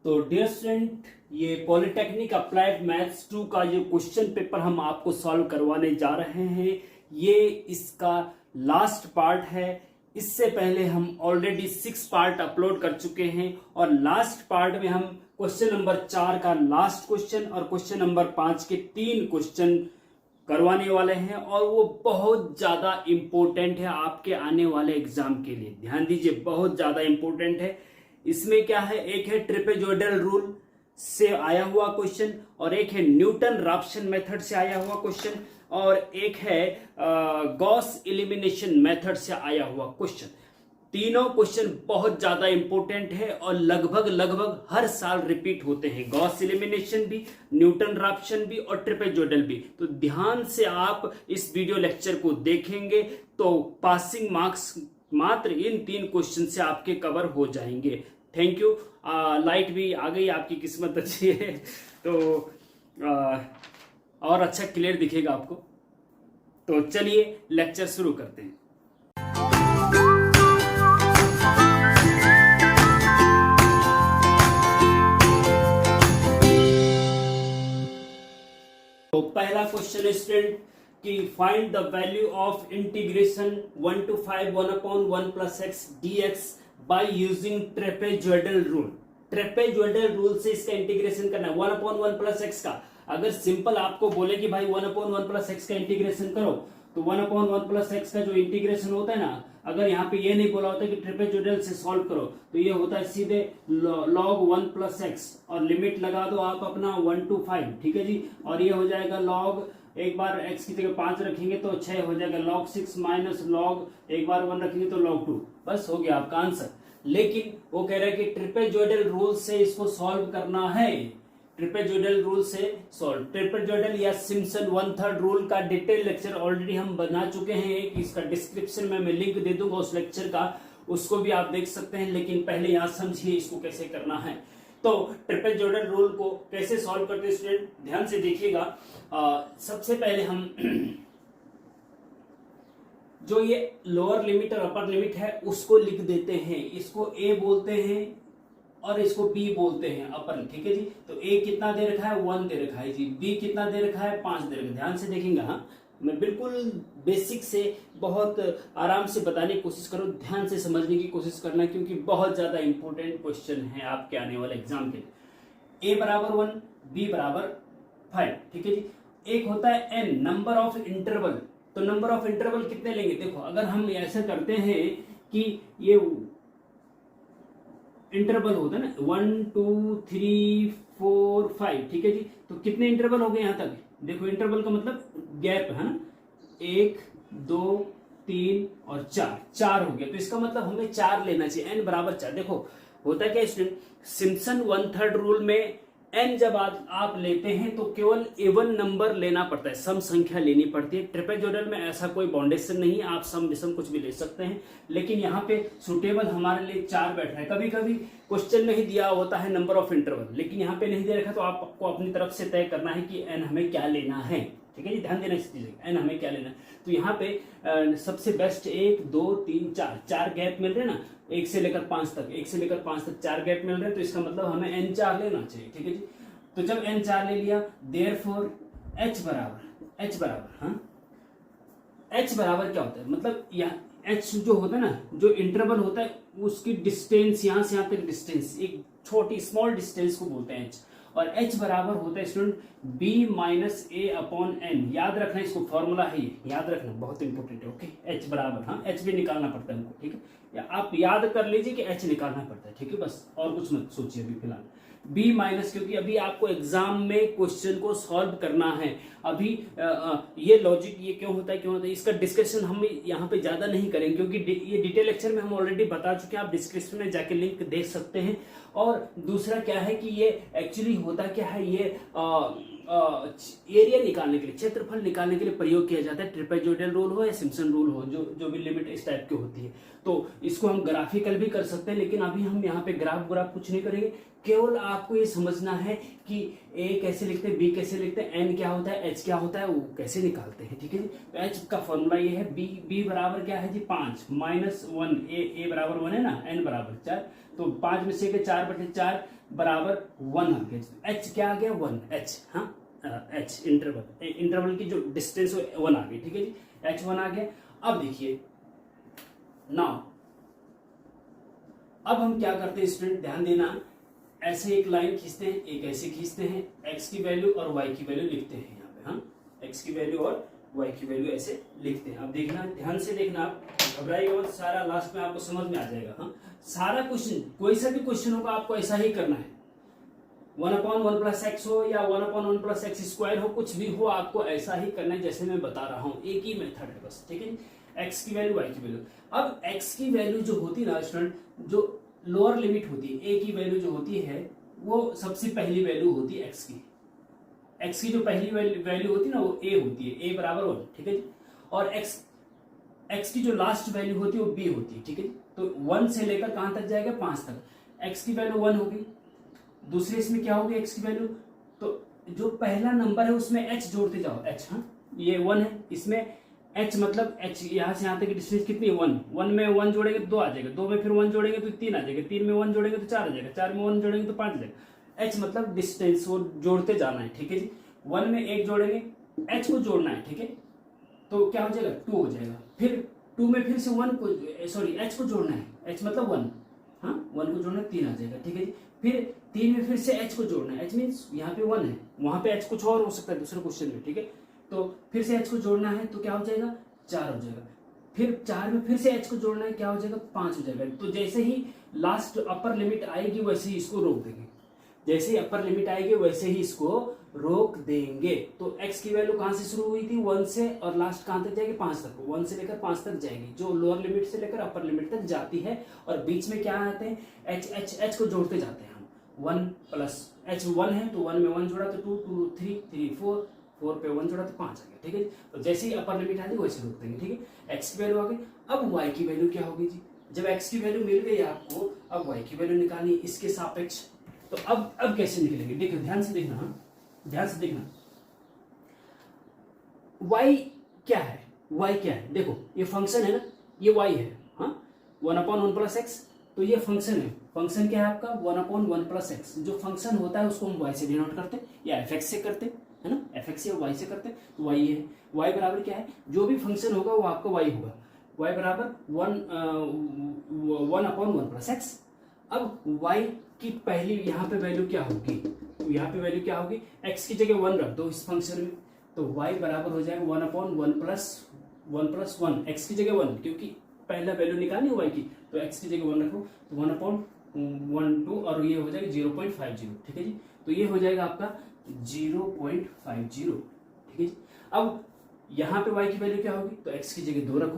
तो dear student, ये polytechnic applied maths 2 का जो क्वेश्चन पेपर हम आपको सॉल्व करवाने जा रहे हैं, ये इसका लास्ट पार्ट है। इससे पहले हम ऑलरेडी 6 पार्ट अपलोड कर चुके हैं और लास्ट पार्ट में हम क्वेश्चन नंबर 4 का लास्ट क्वेश्चन और क्वेश्चन नंबर 5 के 3 क्वेश्चन करवाने वाले हैं और वो बहुत ज्यादा इंपॉर्टेंट है आपके आने वाले एग्जाम के लिए। ध्यान दीजिए, बहुत ज्यादा इंपॉर्टेंट है। इसमें क्या है, एक है ट्रेपेजॉइडल रूल से आया हुआ क्वेश्चन और एक है न्यूटन राप्सन मेथड से आया हुआ क्वेश्चन और एक है गॉस एलिमिनेशन मेथड से आया हुआ क्वेश्चन। तीनों क्वेश्चन बहुत ज्यादा इंपॉर्टेंट है और लगभग हर साल रिपीट होते हैं। गॉस एलिमिनेशन भी, न्यूटन राप्सन भी और ट्रेपेजॉइडल भी। तो ध्यान से आप इस वीडियो लेक्चर को देखेंगे तो पासिंग मार्क्स मात्र इन 3 क्वेश्चन से आपके कवर हो जाएंगे। Thank you. लाइट भी आ गई, आपकी किस्मत अच्छी है तो और अच्छा क्लियर दिखेगा आपको। तो चलिए लेक्चर शुरू करते हैं। तो पहला क्वेश्चन है स्टूडेंट कि find the value of integration 1 to 5 1/1 plus x dx by using trapezoidal rule. Trapezoidal rule से इसका इंटीग्रेशन करना है 1/1 plus x का। अगर सिंपल आपको बोले कि भाई 1/1 plus x का इंटीग्रेशन करो तो 1/1 plus x का जो इंटीग्रेशन होता है ना, अगर यहाँ पे ये नहीं बोला होता कि ट्रेपेजॉइडल से सॉल्व करो तो ये होता है सीधे log 1 plus x और लिमिट लगा दो आप अपना 1 to 5, ठीक है जी। और ये हो जाएगा log, एक बार x की जगह 5 रखेंगे तो 6 हो जाएगा, log 6 माइनस log एक बार 1 रखेंगे तो log 2। बस हो गया आपका आंसर। लेकिन वो कह रहा है कि ट्रेपेजॉइडल रूल से इसको सॉल्व करना है। ट्रेपेजॉइडल रूल से सॉल्व, ट्रेपेजॉइडल या सिम्पसन 1/3 रूल का डिटेल लेक्चर ऑलरेडी हम बना चुके हैं। एक इसका डिस्क्रिप्शन में मैं लिंक दे दूंगा उस लेक्चर का, उसको भी आप देख सकते हैं। लेकिन पहले यहाँ समझिए इसको कैसे करना है। तो ट्रेपेजॉइडल रूल को कैसे सॉल्व करते हैं स्टूडेंट, ध्यान से देखिएगा। सबसे पहले हम जो ये लोअर लिमिट और अपर लिमिट है उसको लिख देते हैं। इसको a बोलते हैं और इसको b बोलते हैं अपर, ठीक है जी। तो a कितना दे रखा है, 1 दे रखा है जी। b कितना दे रखा है, 5 दे रखा है। ध्यान से देखेंगे, हाँ मैं बिल्कुल बेसिक से बहुत आराम से बताने की कोशिश करो, ध्यान से समझने की कोशिश करना क्योंकि बहुत ज्यादा इंपॉर्टेंट क्वेश्चन है आपके आने वाले एग्जाम के लिए। a बराबर 1, b बराबर 5, ठीक है जी। एक होता है n, नंबर ऑफ इंटरवल। तो नंबर ऑफ इंटरवल कितने लेंगे, देखो अगर हम ऐसा करते हैं कि ये इंटरवल होता है ना 1 2 3 4 5, ठीक है जी। तो कितने इंटरवल हो गए यहाँ तक, देखो इंटरवल का मतलब गैप है ना, 1 2 3 और 4 हो गया। तो इसका मतलब हमें 4 लेना चाहिए, n बराबर 4। देखो होता क्या स्टूडेंट, सिम्पसन 1/3 रूल में n जब आप लेते हैं तो केवल इवन नंबर लेना पड़ता है, सम संख्या लेनी पड़ती है। ट्रेपेजॉइडल में ऐसा कोई बाउंडेशन नहीं है, आप सम विषम कुछ भी ले सकते हैं। लेकिन यहाँ पे सुटेबल हमारे लिए 4 बैठ रहा है। कभी कभी क्वेश्चन में ही दिया होता है नंबर ऑफ इंटरवल, लेकिन यहाँ पे नहीं दे रखा तो आपको अपनी तरफ से तय करना है कि n हमें क्या लेना है, ठीक है जी। ध्यान देना इस चीज, n हमें क्या लेना है। तो यहाँ पे सबसे बेस्ट 1 2 3 4 गैप मिल रहे हैं ना, 1 से लेकर 5 तक, 1 से लेकर 5 तक 4 गैप मिल रहे हैं। तो इसका मतलब हमें n 4 लेना चाहिए, ठीक है जी। तो जब n 4 ले लिया, देयरफॉर h बराबर हाँ, h बराबर क्या होता है, मतलब यहाँ h जो होता है ना, जो इंटरवल होता है उसकी डिस्टेंस, यहाँ से यहाँ तक डिस्टेंस, एक छोटी स्मॉल डिस्टेंस को बोलते हैं h। और h बराबर होता है student b minus a upon n। याद रखना, इसको फॉर्मूला है ये, याद रखना बहुत इंपॉर्टेंट है। ओके, h बराबर, हाँ h भी निकालना पड़ता है हमको, ठीक है। या आप याद कर लीजिए कि h निकालना पड़ता है, ठीक है। बस और कुछ मत सोचिए अभी फिलहाल। b माइनस, क्योंकि अभी आपको एग्जाम में क्वेश्चन को सॉल्व करना है। अभी ये लॉजिक ये क्यों होता है, इसका डिस्कशन हम यहाँ पे ज्यादा नहीं करेंगे क्योंकि ये डिटेल लेक्चर में हम ऑलरेडी बता चुके हैं। आप डिस्क्रिप्शन में जाके लिंक देख सकते हैं। और दूसरा क्या है कि ये एक्चुअली होता क्या है, ये एरिया निकालने के लिए, क्षेत्रफल निकालने के लिए प्रयोग किया जाता है। ट्रेपेजॉइडल रूल हो या सिम्पसन रूल हो, जो भी लिमिट इस टाइप की होती है। तो इसको हम ग्राफिकल भी कर सकते हैं, लेकिन अभी हम यहाँ पे ग्राफ कुछ नहीं करेंगे। केवल आपको ये समझना है कि a कैसे लिखते हैं, b कैसे लिखते हैं, n क्या होता है, h क्या होता है, वो कैसे निकालते हैं, ठीक है जी। तो h का फॉर्मूला ये है, b बराबर क्या है जी 5 माइनस 1, a बराबर 1 है ना, n बराबर 4। तो 5 में से 4/4 बराबर 1 आ गया। एच क्या आ गया 1, एच, हाँ एच इंटरवल की जो डिस्टेंस 1 आ गई, ठीक है जी, एच 1 आ गया। अब देखिए नाउ अब हम क्या करते हैं स्टूडेंट, ध्यान देना, ऐसे एक लाइन खींचते हैं, एक ऐसे खींचते हैं, एक्स की वैल्यू और वाई की वैल्यू लिखते हैं यहाँ पे, हाँ एक्स की वैल्यू और वाई की वैल्यू ऐसे लिखते हैं। अब देखना, ध्यान से देखना, आप घबराइएगा मत, सारा लास्ट में आपको समझ में आ जाएगा। हाँ सारा क्वेश्चन, कोई सा भी क्वेश्चन होगा आपको ऐसा ही करना है, 1/1 प्लस एक्स हो या 1/1 प्लस एक्स स्क्वायर हो, कुछ भी हो आपको ऐसा ही करना है जैसे मैं बता रहा हूँ, एक ही मेथड है बस, ठीक है। एक्स की वैल्यू वाई की वैल्यू, अब एक्स की वैल्यू जो होती है ना स्टूडेंट, जो लोअर लिमिट होती है, ए की वैल्यू जो होती है वो सबसे पहली वैल्यू होती है एक्स की। एक्स की जो पहली वैल्यू होती है ना वो ए होती है, ए बराबर 1, ठीक है जी। और एक्स की जो लास्ट वैल्यू होती है वो बी होती है, ठीक है जी। तो 1 से लेकर कहां तक जाएगा, 5 तक। एक्स की वैल्यू 1 होगी, दूसरे इसमें क्या होगी एक्स की वैल्यू, तो जो पहला नंबर है उसमें एच जोड़ते जाओ, एच, हाँ ये 1 है, इसमें एच मतलब एच यहाँ से यहाँ तक की डिस्टेंस कितनी है 1, 1 में 1 जोड़ेंगे तो 2 आ जाएगा, 2 में फिर 1 जोड़ेंगे तो 3 आ जाएगा, 3 में 1 जोड़ेंगे तो 4 आ जाएगा, 4 में 1 जोड़ेंगे तो 5 आ जाएगा। एच मतलब डिस्टेंस वो जोड़ते जाना है, ठीक है जी। 1 में 1 जोड़ेंगे, एच को जोड़ना है, ठीक है, तो क्या हो जाएगा 2 हो जाएगा। फिर 2 में फिर से 1 को, सॉरी एच को जोड़ना है, एच मतलब 1, हाँ 1 को जोड़ना है, 3 आ जाएगा, ठीक है जी। फिर 3 में फिर से एच को जोड़ना है, एच मीन्स यहाँ पे 1 है, वहां पे एच कुछ और हो सकता है दूसरे क्वेश्चन में, ठीक है। तो फिर से एच को जोड़ना है तो क्या हो जाएगा 4 हो जाएगा। फिर 4 में फिर से एच को जोड़ना है, क्या हो जाएगा 5 हो जाएगा। तो जैसे ही लास्ट अपर लिमिट आएगी वैसे ही इसको रोक देंगे, जैसे ही अपर लिमिट आएगी वैसे ही इसको रोक देंगे। तो x की वैल्यू कहां से शुरू हुई थी 1 से, और लास्ट कहां तक जाएगी 5 तक, 1 से लेकर 5 तक जाएगी, जो लोअर लिमिट से लेकर अपर लिमिट तक जाती है। और बीच में क्या आते हैं एच, एच को जोड़ते जाते हैं हम, 1 प्लस एच 1 है तो 1 में 1 जोड़ा तो 2, 2 3, 3 4, 4 पे 1 जोड़ा तो 5 आ गया, ठीक है। तो जैसे ही अपर लिमिट आ जाए वैसे रोक देंगे, ठीक है। एक्स की वैल्यू आ गई। अब वाई की वैल्यू क्या होगी जी, जब एक्स की वैल्यू मिल गई आपको, अब वाई की वैल्यू निकालनी इसके सापेक्ष। तो अब कैसे निकलेंगे, देखो ध्यान से देखना, ध्यान से देखना, y क्या है, y क्या है, देखो ये फंक्शन है ना, ये y है, हाँ 1/1 प्लस एक्स, तो ये फंक्शन है, फंक्शन क्या है आपका 1/1 प्लस एक्स, जो फंक्शन होता है उसको हम y से डिनोट करते हैं या fx से करते हैं, है ना, fx या y से करते हैं, तो y है, y बराबर क्या है, जो भी फंक्शन होगा वो आपका y होगा, y बराबर 1/1 प्लस एक्स। अब y की पहली यहाँ पे वैल्यू क्या होगी, तो यहाँ पे वैल्यू क्या होगी, x की जगह 1 रख दो इस फंक्शन में, तो y बराबर हो जाएगा 1/1 प्लस 1, x की जगह 1, क्योंकि पहला वैल्यू निकालनी है y की, तो x की जगह 1 रखो, तो 1/12 और ये हो जाएगा 0.50, ठीक है जी। तो ये हो जाएगा आपका 0.50, ठीक है जी। अब यहाँ पे y की वैल्यू क्या होगी, तो x की जगह 2 रखो,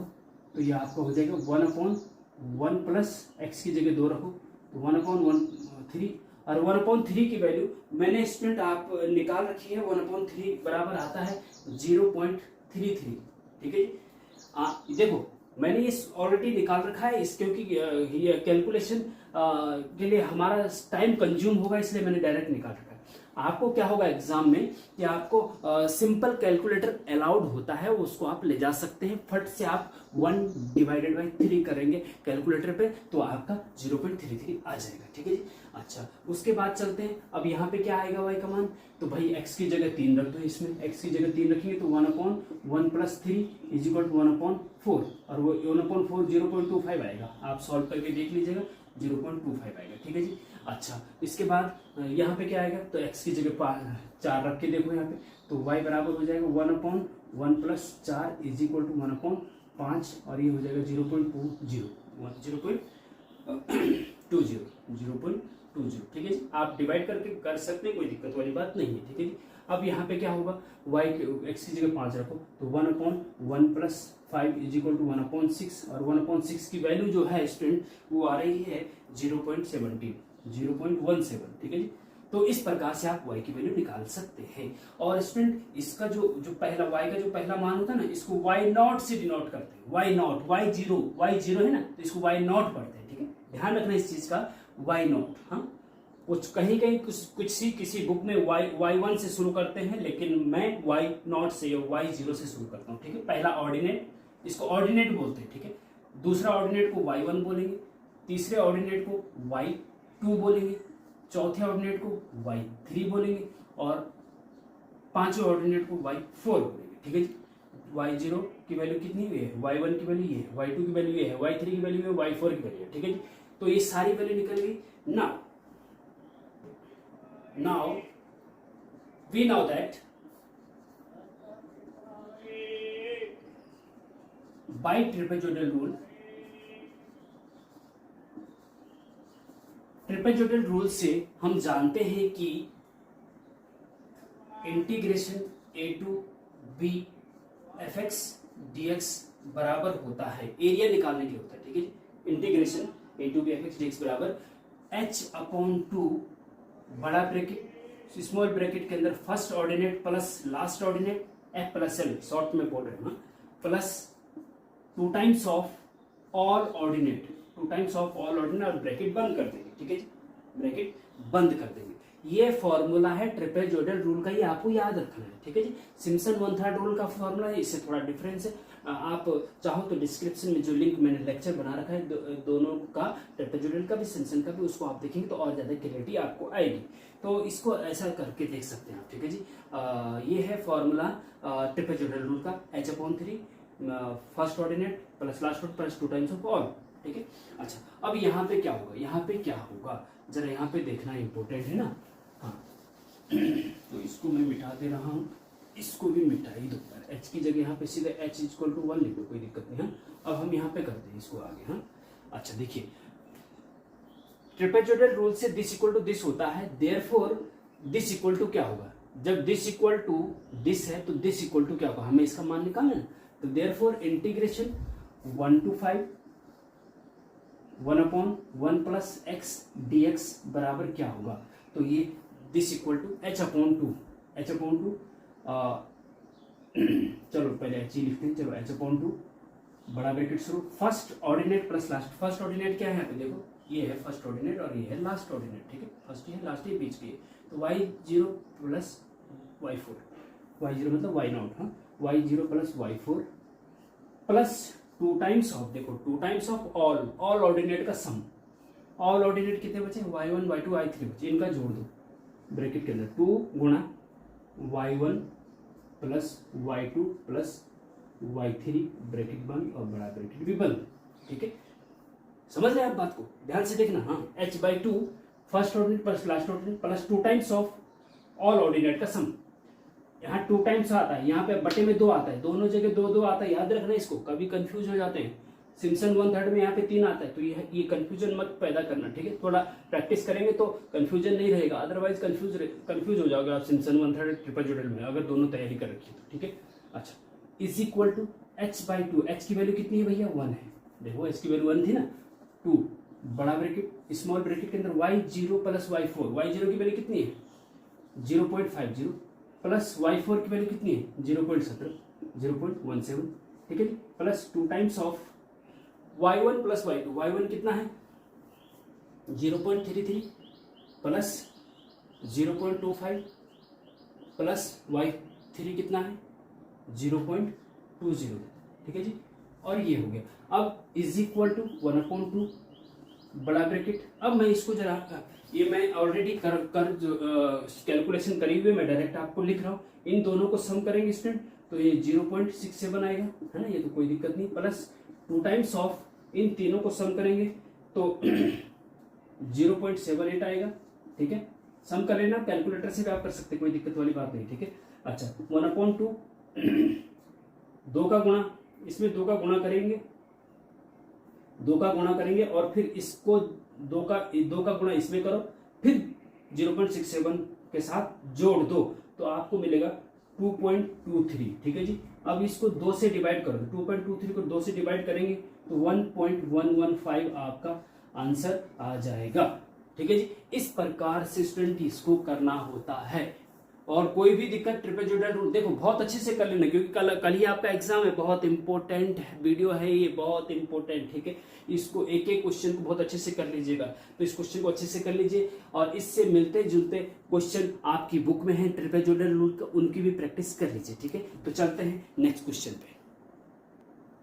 तो ये आपका हो जाएगा 1/1 प्लस x की जगह 2 रखो, तो 1/3, और 1/3 की वैल्यू मैंने स्टूडेंट आप निकाल रखी है, 1/3 बराबर आता है 0.33, ठीक है जी। देखो मैंने ये ऑलरेडी निकाल रखा है इस, क्योंकि ये कैलकुलेशन के लिए हमारा टाइम कंज्यूम होगा, इसलिए मैंने डायरेक्ट निकाल रखा है। आपको क्या होगा एग्जाम में कि आपको सिंपल कैलकुलेटर अलाउड होता है, उसको आप ले जा सकते हैं, फट से आप 1/3 करेंगे कैलकुलेटर पे तो आपका 0.33 आ जाएगा, ठीक है जी। अच्छा उसके बाद चलते हैं, अब यहाँ पे क्या आएगा y का मान, तो भाई x की जगह 3 रख दो, इसमें x की जगह 3 रखेंगे तो 1/1 प्लस 3 इजिकल टू 1/4, और वो 1/4 0.25 आएगा, आप सॉल्व करके देख लीजिएगा 0.25 आएगा, ठीक है जी। अच्छा इसके बाद यहाँ पे क्या आएगा, तो x की जगह 4 रख के देखो यहाँ पे, तो y बराबर हो जाएगा 1/1 प्लस 4 इजिकल टू 1/5, और ये हो जाएगा 0.20, ठीक है जी। आप डिवाइड करके कर सकते हैं, कोई दिक्कत वाली बात नहीं है, ठीक है जी। अब यहाँ पे क्या होगा, x की जगह 5 रखो, तो 1/1 प्लस 5 इजिकल टू 1/6, और 1/6 की वैल्यू जो है स्टूडेंट वो आ रही है 0.17, ठीक है जी। तो इस प्रकार से आप y की वैल्यू निकाल सकते हैं। और स्टूडेंट इसका जो पहला y का जो पहला मान होता है ना, इसको y0 से डिनोट करते हैं, y0, y0 है ना, तो इसको y0 पढ़ते हैं, ठीक है, ध्यान रखना इस चीज का, y0, हाँ कुछ कहीं किसी बुक में y1 से शुरू करते हैं, लेकिन मैं y0 से या y0 से शुरू करता हूँ, ठीक है। पहला ऑर्डिनेट, इसको ऑर्डिनेट बोलते हैं, ठीक है, दूसरा ऑर्डिनेट को y1 बोलेंगे, तीसरे ऑर्डिनेट को y2 बोलेंगे, चौथे ऑर्डिनेट को y3 बोलेंगे और पांचवें ऑर्डिनेट को y4 बोलेंगे, ठीक है जी। y0 की वैल्यू कितनी हुई है, y1 की वैल्यू ये है, y2 की वैल्यू ये है, y3 की वैल्यू है, y4 की वैल्यू है, ठीक है जी। तो ये सारी वैल्यू निकल गई। Now we know that by trapezoidal rule, trapezoidal rule से हम जानते हैं कि integration a to b fx dx बराबर होता है, एरिया निकालने के लिए होता है, ठीक है जी। Integration a to b fx dx बराबर h/2 बड़ा ब्रैकेट स्मॉल ब्रैकेट के अंदर first ordinate plus last ordinate f plus l, short में बोल रहे हैं, plus 2 times of all ordinate, 2 times of all ordinate और ब्रैकेट बंद कर देंगे, ठीक है जी, ब्रैकेट बंद कर देंगे। ये फॉर्मूला है ट्रेपेजोइडल रूल का, ये आपको याद रखना है, ठीक है जी। सिम्पसन 1/3 रूल का फॉर्मूला है, इससे थोड़ा डिफरेंस है। आप चाहो तो डिस्क्रिप्शन में जो लिंक मैंने लेक्चर बना रखा है दोनों का, ट्रेपेजोइडल का भी सिम्पसन का भी, उसको आप देखेंगे तो और ज्यादा क्लैरिटी आपको आएगी। तो इसको ऐसा करके देख सकते हैं आप, ठीक है जी। ये है फॉर्मूला ट्रेपेजोइडल रूल का, h/3 first ordinate plus last ordinate plus 2 times of all, ठीक है। अच्छा, अब यहाँ पे क्या होगा, यहाँ पे क्या होगा जरा यहाँ पे देखना इंपॉर्टेंट है ना। हाँ तो इसको मैं मिटा दे रहा हूँ, इसको भी मिटा ही दो यार, h की जगह यहाँ पे सीधे h = 1 लिख दो, कोई दिक्कत नहीं है। अब हम यहाँ पे करते हैं इसको आगे। हाँ अच्छा, देखिए ट्रेपेजोइडल रूल से दिस इक्वल टू दिस होता है, देयरफॉर दिस इक्वल टू क्या होगा, जब दिस इक्वल टू दिस है तो दिस इक्वल टू क्या होगा, हमें इसका मान निकालना है। तो therefore integration 1 to 5 1/1 plus x dx बराबर क्या होगा, तो ये दिस इक्वल टू h/2 चलो पहले h ही लिखते हैं, चलो h/2 बड़ा ब्रैकेट शुरू, first ordinate plus last, first ordinate क्या है यहाँ पे देखो, ये है फर्स्ट ऑर्डिनेट और ये है लास्ट ऑर्डिनेट, ठीक है, फर्स्ट ये लास्ट ये बीच की है। तो y0 प्लस y4, y0 मतलब y0, हाँ y0 plus y4 plus 2 times of, देखो 2 टाइम्स ऑफ ऑल ऑर्डिनेट का सम, ऑल ऑर्डिनेट कितने बचे, y1 y2 y3 बचे, इनका जोड़ दो ब्रैकेट के अंदर, 2 गुणा y1 plus y2 plus y3 bracket बंद और बड़ा ब्रैकेट भी बंद, ठीक है। समझ रहे हैं आप बात को, ध्यान से देखना। हाँ h/2 first ordinate plus last ordinate plus 2 times of all ordinate का सम, यहाँ 2 टाइम्स आता है, यहाँ पे बटे में 2 आता है, दोनों जगह 2 आता है, याद रखना इसको, कभी कंफ्यूज हो जाते हैं। सिम्पसन 1/3 में यहाँ पे 3 आता है, तो ये कंफ्यूजन मत पैदा करना, ठीक है। थोड़ा प्रैक्टिस करेंगे तो कंफ्यूजन नहीं रहेगा, अदरवाइज कंफ्यूज हो जाओगे आप सिम्पसन 1/3 ट्रेपेजोइडल में, अगर दोनों तैयारी कर रखी तो, ठीक है। अच्छा, is equal to h/2, h की वैल्यू कितनी है भैया, 1 है, देखो h की वैल्यू 1 थी ना, 2 बड़ा ब्रैकेट स्मॉल ब्रैकेट के अंदर y0 प्लस y4, y0 की वैल्यू कितनी है 0.50 प्लस y4 की वैल्यू कितनी है 0.17 0.17, ठीक है जी, plus 2 times of y1 plus y2, y1 कितना है 0.33 प्लस 0.25 प्लस y3 कितना है 0.20, ठीक है जी, और ये हो गया। अब इज इक्वल टू 1/2 बड़ा ब्रैकेट। अब मैं इसको जरा, ये मैं ऑलरेडी कर कैलकुलेशन करी हुई, मैं डायरेक्ट आपको लिख रहा हूँ, इन दोनों को सम करेंगे स्टूडेंट तो ये 0.67 आएगा, है ना, ये तो कोई दिक्कत नहीं, प्लस 2 टाइम्स ऑफ इन तीनों को सम करेंगे तो 0.78 आएगा, ठीक है। सम कर लेना, कैलकुलेटर से भी आप कर सकते, कोई दिक्कत वाली बात नहीं, ठीक है। अच्छा 1/2 2 का गुणा, इसमें 2 का गुणा करेंगे, 2 का गुणा करेंगे और फिर इसको 2 का गुणा इसमें करो, फिर 0.67 के साथ जोड़ दो तो आपको मिलेगा 2.23, ठीक है जी। अब इसको 2 से डिवाइड करो, 2.23 को 2 से डिवाइड करेंगे तो 1.115 आपका आंसर आ जाएगा, ठीक है जी। इस प्रकार से स्टूडेंट इसको करना होता है, और कोई भी दिक्कत ट्रेपेजोइडल रूल देखो बहुत अच्छे से कर लेना, क्योंकि कल ही आपका एग्जाम है, बहुत इंपॉर्टेंट वीडियो है ये, बहुत इंपॉर्टेंट, ठीक है। इसको एक एक क्वेश्चन को बहुत अच्छे से कर लीजिएगा, तो इस क्वेश्चन को अच्छे से कर लीजिए, और इससे मिलते जुलते क्वेश्चन आपकी बुक में है ट्रेपेजोइडल रूल का, उनकी भी प्रैक्टिस कर लीजिए, ठीक है। तो चलते हैं नेक्स्ट क्वेश्चन पे।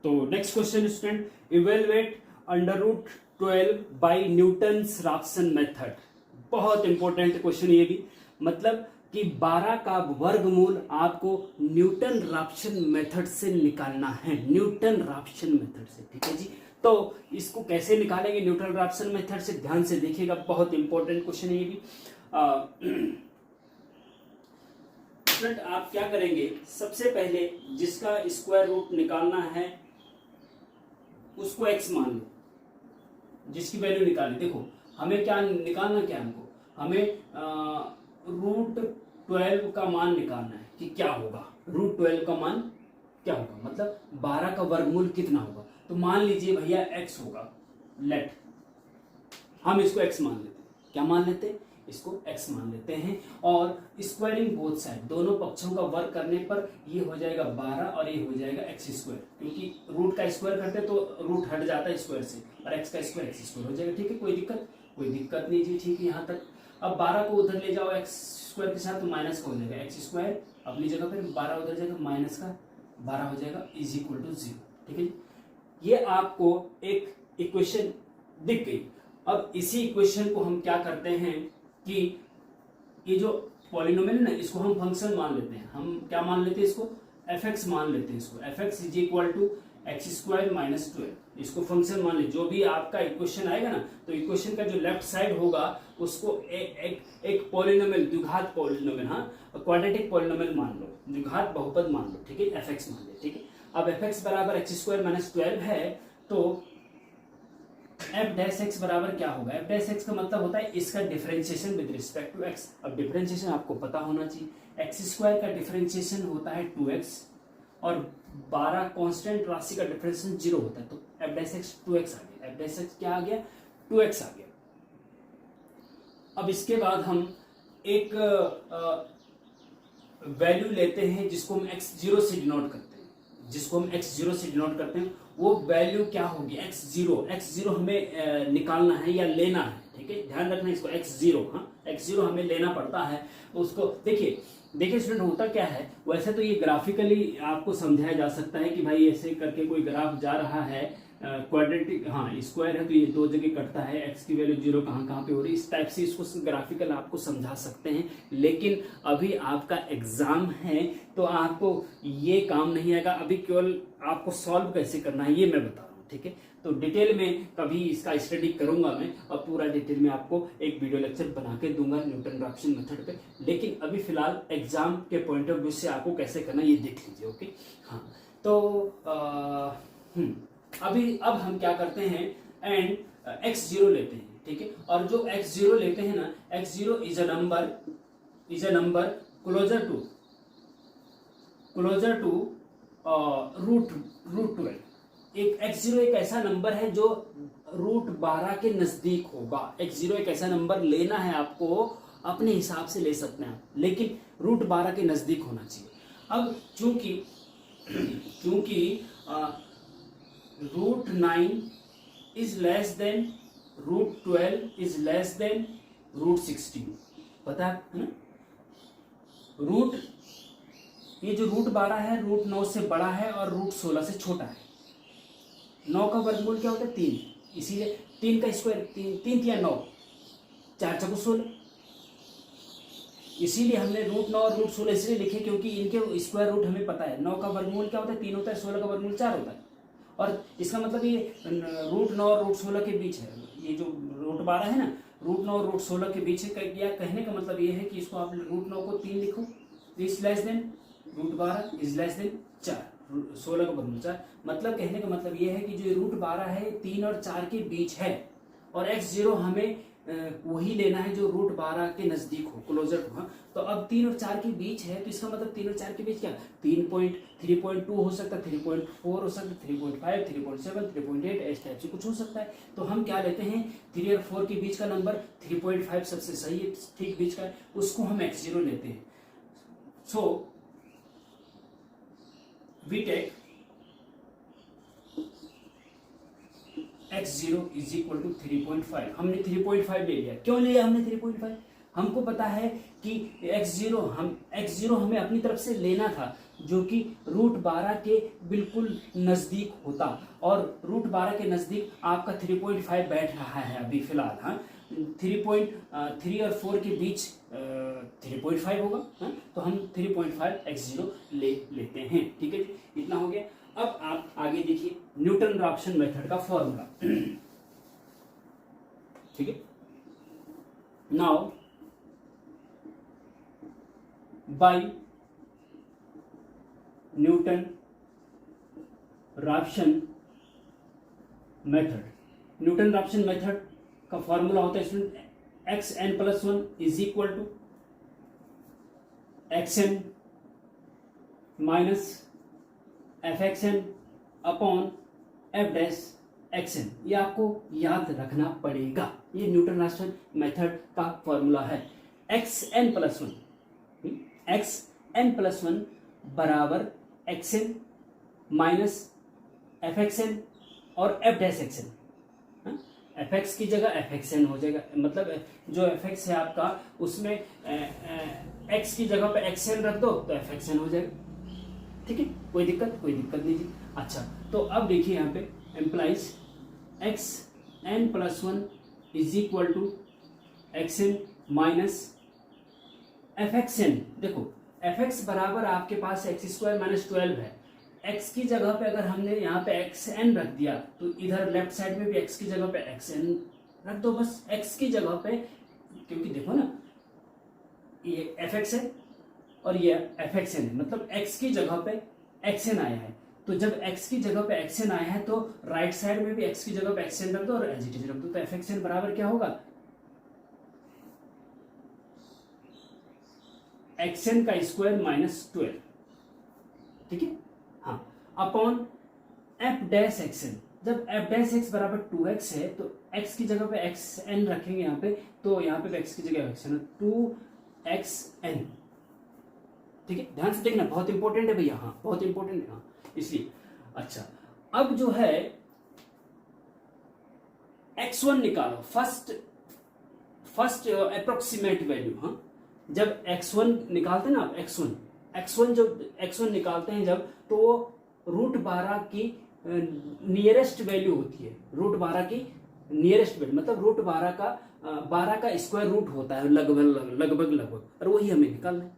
तो next question student, evaluate √12 by Newton's Raphson method बहुत इंपॉर्टेंट क्वेश्चन ये भी, मतलब कि 12 का वर्गमूल आपको न्यूटन राप्सन मेथड से निकालना है, न्यूटन राप्सन मेथड से, ठीक है जी। तो इसको कैसे निकालेंगे न्यूटन राप्सन मेथड से, ध्यान से देखिएगा, बहुत इंपॉर्टेंट क्वेश्चन है ये भी। स्टूडेंट आप क्या करेंगे, सबसे पहले जिसका स्क्वायर रूट निकालना है उसको x मान लो, जिसकी वैल्यू निकालें। देखो हमें क्या निकालना, क्या हमको, हमें √12 का मान निकालना है कि क्या होगा, √12 का मान क्या होगा, मतलब 12 का वर्गमूल कितना होगा। तो मान लीजिए भैया x होगा, लेट हम इसको x मान लेते हैं, क्या मान लेते हैं, इसको x मान लेते हैं। और स्क्वायरिंग बोथ साइड, दोनों पक्षों का वर्ग करने पर ये हो जाएगा 12 और ये हो जाएगा x², क्योंकि रूट का स्क्वायर करते हैं तो रूट हट जाता है स्क्वायर से, और x का स्क्वायर x² हो जाएगा, ठीक है, कोई दिक्कत नहीं जी, ठीक है यहाँ तक। अब 12 को उधर ले जाओ x² के साथ तो माइनस का हो जाएगा, x² अपनी जगह पर, 12 उधर जाएगा, माइनस का 12 हो जाएगा, = 0, ठीक है। ये आपको एक इक्वेशन दिख गई। अब इसी इक्वेशन को हम क्या करते हैं कि ये जो पॉलिनोमियल है ना, इसको हम फंक्शन मान लेते हैं, हम क्या मान लेते हैं, इसको fx मान लेते हैं, इसको fx = x² - 12, इसको फंक्शन मान ले। जो भी आपका इक्वेशन आएगा ना, तो इक्वेशन का जो लेफ्ट साइड होगा उसको एक पॉलिनोमियल, द्विघात पॉलिनोमियल, हाँ क्वाड्रेटिक पॉलिनोमियल मान लो, द्विघात बहुपद मान लो, ठीक है, fx मान ले, ठीक है। अब fx = x² - 12 है, तो f' बराबर क्या होगा, f' का मतलब होता है इसका differentiation with respect to x। अब डिफरेंशिएशन आपको पता होना चाहिए, x² का डिफरेंशिएशन होता है 2x और 12 कांस्टेंट राशि का डिफरेंशिएशन 0 होता है, तो f' 2x आ गया, f' क्या आ गया, 2x आ गया। अब इसके बाद हम एक वैल्यू लेते हैं जिसको हम x0 से डिनोट करते हैं, वो वैल्यू क्या होगी, x0 हमें निकालना है या लेना है, ठीक है, ध्यान रखना इसको, x0, हाँ x0 हमें लेना पड़ता है। तो उसको देखिए स्टूडेंट, होता क्या है, वैसे तो ये ग्राफिकली आपको समझाया जा सकता है कि भाई ऐसे करके कोई ग्राफ जा रहा है, क्वाड्रेटिक, हाँ स्क्वायर है तो ये 2 जगह कटता है, x की वैल्यू 0 कहाँ पे हो रही है, इस टाइप से इसको ग्राफिकल आपको समझा सकते हैं। लेकिन अभी आपका एग्जाम है तो आपको ये काम नहीं आएगा, अभी केवल आपको सॉल्व कैसे करना है ये मैं बता रहा हूँ, ठीक है। तो डिटेल में कभी इसका स्टडी करूंगा मैं, और पूरा डिटेल में आपको एक वीडियो लेक्चर बना के दूंगा न्यूटन राप्सन मेथड पे। लेकिन अभी फिलहाल एग्जाम के पॉइंट ऑफ व्यू से आपको कैसे करना ये देख लीजिए, ओके। हाँ तो अब हम क्या करते हैं, एंड x0 लेते हैं, ठीक है। और जो x0 लेते हैं ना, x0 is a number closer to √12। एक x0 एक ऐसा नंबर है जो √12 के नजदीक होगा। x0 एक ऐसा नंबर लेना है आपको, अपने हिसाब से ले सकते हैं, लेकिन √12 के नजदीक होना चाहिए। अब चूंकि √9 is less than √12 is less than √16, पता है ना। ये जो √12 है √9 से बड़ा है और √16 से छोटा है। 9 का वर्गमूल क्या होता है, 3, इसीलिए 3 का स्क्वायर 3 या 9, 4 × 16, इसीलिए हमने √9 और √16 इसलिए लिखे क्योंकि इनके स्क्वायर रूट हमें पता है। 9 का वर्गमूल क्या होता है, 3 होता है, 16 का वर्गमूल 4 होता है, और इसका मतलब ये √9 और √16 के बीच है। ये जो √12 है ना, √9 और √16 के बीच है, या कहने का मतलब ये है कि इसको आप √9 को 3 लिखो, is less than √12 is less than 4, 16 का वर्गमूल 4, मतलब कहने का मतलब ये है कि जो √12 है 3 और 4 के बीच है, और x0 हमें वही लेना है जो √12 के नजदीक हो, क्लोजर टू। हाँ, तो अब 3 और 4 के बीच है, तो इसका मतलब 3 और 4 के बीच क्या, 3.2 हो सकता है, 3.4 हो सकता है, 3.5, 3.7, 3.8, इस टाइप से कुछ हो सकता है। तो हम क्या लेते हैं, 3 और 4 के बीच का नंबर 3.5 सबसे सही है, ठीक बीच का, उसको हम x0 लेते हैं। So we take x0 = 3.5। हमने 3.5 ले लिया। क्यों लिया हमने 3.5? हमको पता है कि x0 हमें अपनी तरफ से लेना था जो कि √12 के बिल्कुल नजदीक होता, और √12 के नजदीक आपका 3.5 बैठ रहा है अभी फिलहाल। हाँ, 3.3 और 4 के बीच 3.5 होगा, हाँ? तो हम 3.5 x0 लेते हैं, ठीक है जी, इतना हो गया। अब आप आगे देखिए न्यूटन राप्सन मेथड का फॉर्मूला, ठीक है। Now by Newton Raphson method, Newton Raphson method का फॉर्मूला होता है student xn+1 is equal to xn minus fxn upon f dash xn। ये आपको याद रखना पड़ेगा, ये न्यूटन राप्सन मेथड का फॉर्मूला है। xn+1 बराबर xn माइनस fxn और f डैश xn, fx की जगह fxn हो जाएगा, मतलब जो fx है आपका उसमें x की जगह पे xn रख दो तो fxn हो जाएगा, ठीक है, कोई दिक्कत नहीं जी। अच्छा, तो अब देखिए यहाँ पे implies xn+1 is equal to xn minus fxn। देखो fx बराबर आपके पास x² माइनस 12 है, x की जगह पे अगर हमने यहाँ पे xn रख दिया तो इधर लेफ्ट साइड में भी x की जगह पे xn रख दो, बस x की जगह पे, क्योंकि देखो ना ये fx है और ये fxn है, मतलब x की जगह पे xn आया है, तो जब x की जगह पे xn आया है तो राइट साइड में भी x की जगह पे xn रख दो और एज इट इज रख दो, तो fxn बराबर क्या होगा, xn का स्क्वायर माइनस 12, ठीक है, हाँ, अपॉन f डैश xn। जब f डैश x बराबर 2x है तो x की जगह पे xn रखेंगे यहाँ पे, तो यहाँ पे x की जगह xn 2xn, ठीक है, ध्यान से देखना, बहुत इंपॉर्टेंट है भैया, हाँ बहुत इंपॉर्टेंट है, हाँ इसलिए। अच्छा, अब जो है x1 निकालो, फर्स्ट अप्रोक्सीमेट वैल्यू, हाँ, जब x1 निकालते हैं ना आप, x1 निकालते हैं जब, तो वो √12 की नियरेस्ट वैल्यू होती है, √12 की नियरेस्ट वैल्यू, मतलब √12 का स्क्वायर रूट होता है लगभग, और वही हमें निकालना है।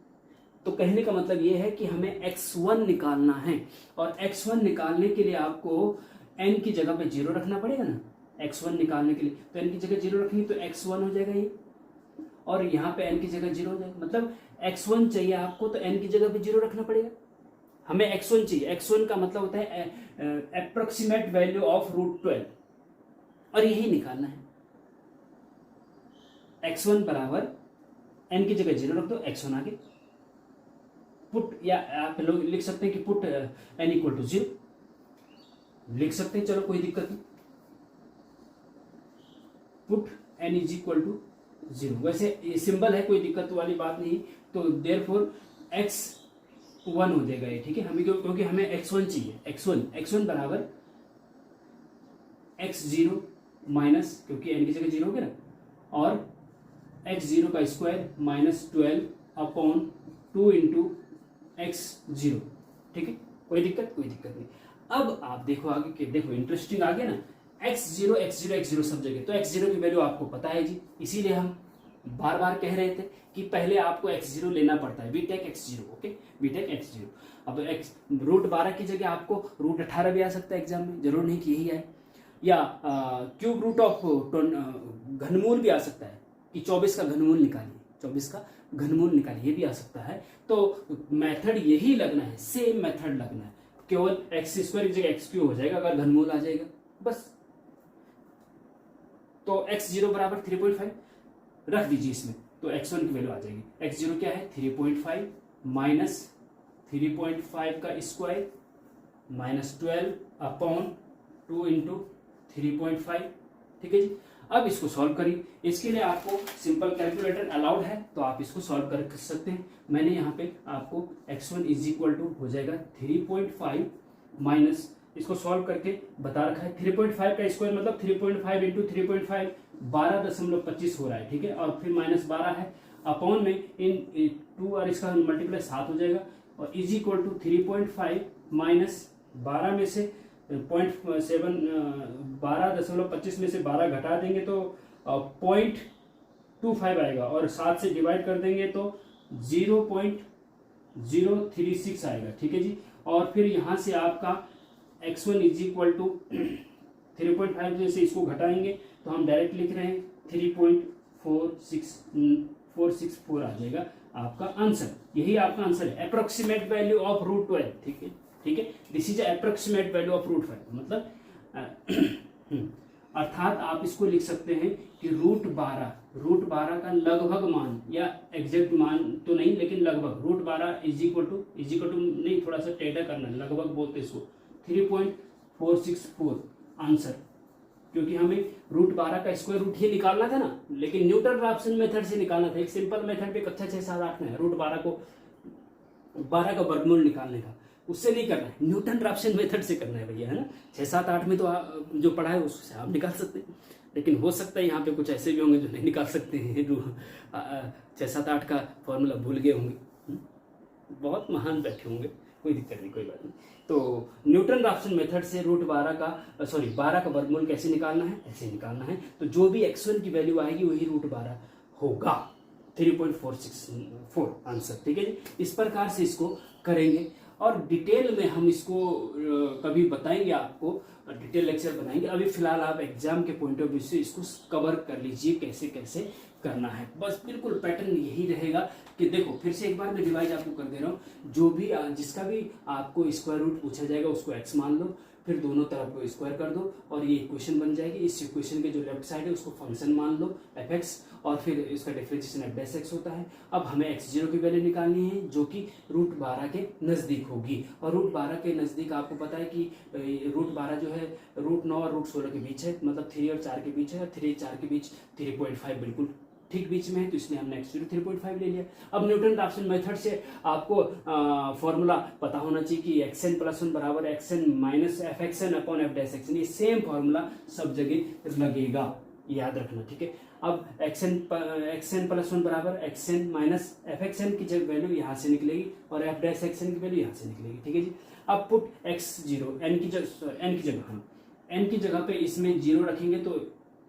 तो कहने का मतलब ये है कि हमें x1 निकालना है, और x1 निकालने के लिए आपको n की जगह पे 0 रखना पड़ेगा ना, x1 निकालने के लिए तो n की जगह 0 रखेंगे तो x1 हो जाएगा ये, और यहाँ पे n की जगह 0 हो जाएगा, मतलब x1 चाहिए आपको तो n की जगह पे 0 रखना पड़ेगा। हमें x1 चाहिए, x1 का मतलब होता है अप्रोक्सीमेट वैल्यू ऑफ √12, और यही निकालना है। x1 बराबर n की जगह 0 रख दो, x1 आगे पुट, या आप लोग लिख सकते हैं कि पुट n इक्वल टू 0 लिख सकते हैं, चलो कोई दिक्कत नहीं, put n is equal to 0, वैसे ये सिंबल है, कोई दिक्कत वाली बात नहीं, तो देयरफॉर x1 हो जाएगा ये, ठीक है, हमें क्योंकि हमें x1 चाहिए, x1 बराबर x0 माइनस, क्योंकि n की जगह 0 हो गया ना, और x0 का square minus 12 upon 2 into x0, ठीक है, कोई दिक्कत नहीं। अब आप देखो आगे के, देखो इंटरेस्टिंग आ गया ना, x0 सब जगह, तो x0 की वैल्यू आपको पता है जी, इसीलिए हम बार बार कह रहे थे कि पहले आपको x0 लेना पड़ता है, BTech x0, okay, BTech x0। अब √12 की जगह आपको √18 भी आ सकता है एग्जाम में, जरूर नहीं कि यही आए, या क्यूब रूट ऑफ घनमूल भी आ सकता है कि 24 का घनमूल निकालिए, ये भी आ सकता है। तो मेथड यही लगना है, सेम मेथड लगना है, केवल x² की जगह x³ हो जाएगा अगर घनमूल आ जाएगा, बस। तो x0 बराबर 3.5 रख दीजिए इसमें, तो x1 की वैल्यू आ जाएगी, x0 क्या है 3.5 माइनस 3.5 का स्क्वायर माइनस 12 अपॉन 2 इंटू 3.5, ठीक है जी। अब इसको सॉल्व करिए, इसके लिए आपको सिंपल कैलकुलेटर अलाउड है, तो आप इसको सॉल्व कर सकते हैं। मैंने यहाँ पे आपको x1 इज इक्वल टू हो जाएगा 3.5 माइनस, इसको सॉल्व करके बता रखा है, 3.5 का स्क्वायर मतलब 3.5 इंटू 3.5 12.25 हो रहा है, ठीक है, और फिर माइनस 12 है, अपॉन में इन 2 और इसका मल्टीप्लाई 7 हो जाएगा, और इज इक्वल टू 3.5 माइनस 12 में से 0.7 12.25 में से 12 घटा देंगे तो 0.25 आएगा और 7 से डिवाइड कर देंगे तो 0.036 आएगा, ठीक है जी। और फिर यहाँ से आपका x1 इज इक्वल टू 3.5 से इसको घटाएंगे तो हम डायरेक्ट लिख रहे हैं 3.464 आ जाएगा आपका आंसर। यही आपका आंसर है, अप्रोक्सीमेट वैल्यू ऑफ रूट 12, ठीक है, ठीक है। This is approximate value of root 5, मतलब अर्थात आप इसको लिख सकते हैं कि रूट 12 का लगभग मान या एग्जैक्ट मान तो नहीं लेकिन लगभग रूट 12 इज इक्वल टू नहीं, थोड़ा सा टेढ़ा करना, लगभग बोलते इसको 3.464 आंसर, क्योंकि हमें रूट 12 का स्क्वायर रूट ही निकालना था ना, लेकिन न्यूटन रैप्सन मेथड से निकालना था। एक सिंपल मेथड पे कक्षा 6, 7, 8 में रूट 12 का वर्गमूल निकालने का, उससे नहीं करना है, न्यूटन रैप्सन मेथड से करना है भैया, है ना। 6, 7, 8 में तो जो पढ़ा है उससे आप निकाल सकते हैं, लेकिन हो सकता है यहाँ पे कुछ ऐसे भी होंगे जो नहीं निकाल सकते हैं, 6, 7, 8 का फॉर्मूला भूल गए होंगे, बहुत महान बैठे होंगे, कोई दिक्कत नहीं, कोई बात नहीं। तो न्यूटन रैप्सन मेथड से रूट 12 का वर्गमूल कैसे निकालना है, ऐसे निकालना है। तो जो भी x1 की वैल्यू आएगी वही रूट 12 होगा, 3.464 आंसर, ठीक है जी। इस प्रकार से इसको करेंगे और डिटेल में हम इसको कभी बताएंगे, आपको डिटेल लेक्चर बनाएंगे। अभी फिलहाल आप एग्जाम के पॉइंट ऑफ व्यू से इसको कवर कर लीजिए कैसे कैसे करना है, बस बिल्कुल पैटर्न यही रहेगा कि देखो फिर से एक बार मैं डिवाइड आपको कर दे रहा हूँ, जो भी जिसका भी आपको स्क्वायर रूट पूछा जाएगा उसको x मान लो, फिर दोनों तरफ को स्क्वायर कर दो और ये इक्वेशन बन जाएगी। इस इक्वेशन के जो लेफ्ट साइड है उसको फंक्शन मान लो f(x) और फिर इसका डिफरेंशिएशन f(x) होता है। अब हमें x0 की वैल्यू निकालनी है जो कि रूट 12 के नज़दीक होगी, और रूट 12 के नज़दीक आपको पता है कि रूट 12 जो है रूट 9 और रूट 16 के बीच है, मतलब 3 और 4 के बीच है, और 3 4 के बीच 3.5 बिल्कुल ठीक बीच में है, तो इसलिए हमने x0 3.5 ले लिया। अब न्यूटन रैप्सन मेथड से आपको फॉर्मूला पता होना चाहिए कि xn + 1 बराबर xn minus fxn upon f'(x)n, ये सेम फॉर्मूला सब जगह लगेगा, याद रखना, ठीक है। अब xn + 1 बराबर xn माइनस fxn की जब वैल्यू यहाँ से निकलेगी और f'(xn) की वैल्यू यहाँ से निकलेगी, ठीक है जी। अब पुट x0 n की जगह पे इसमें 0 रखेंगे तो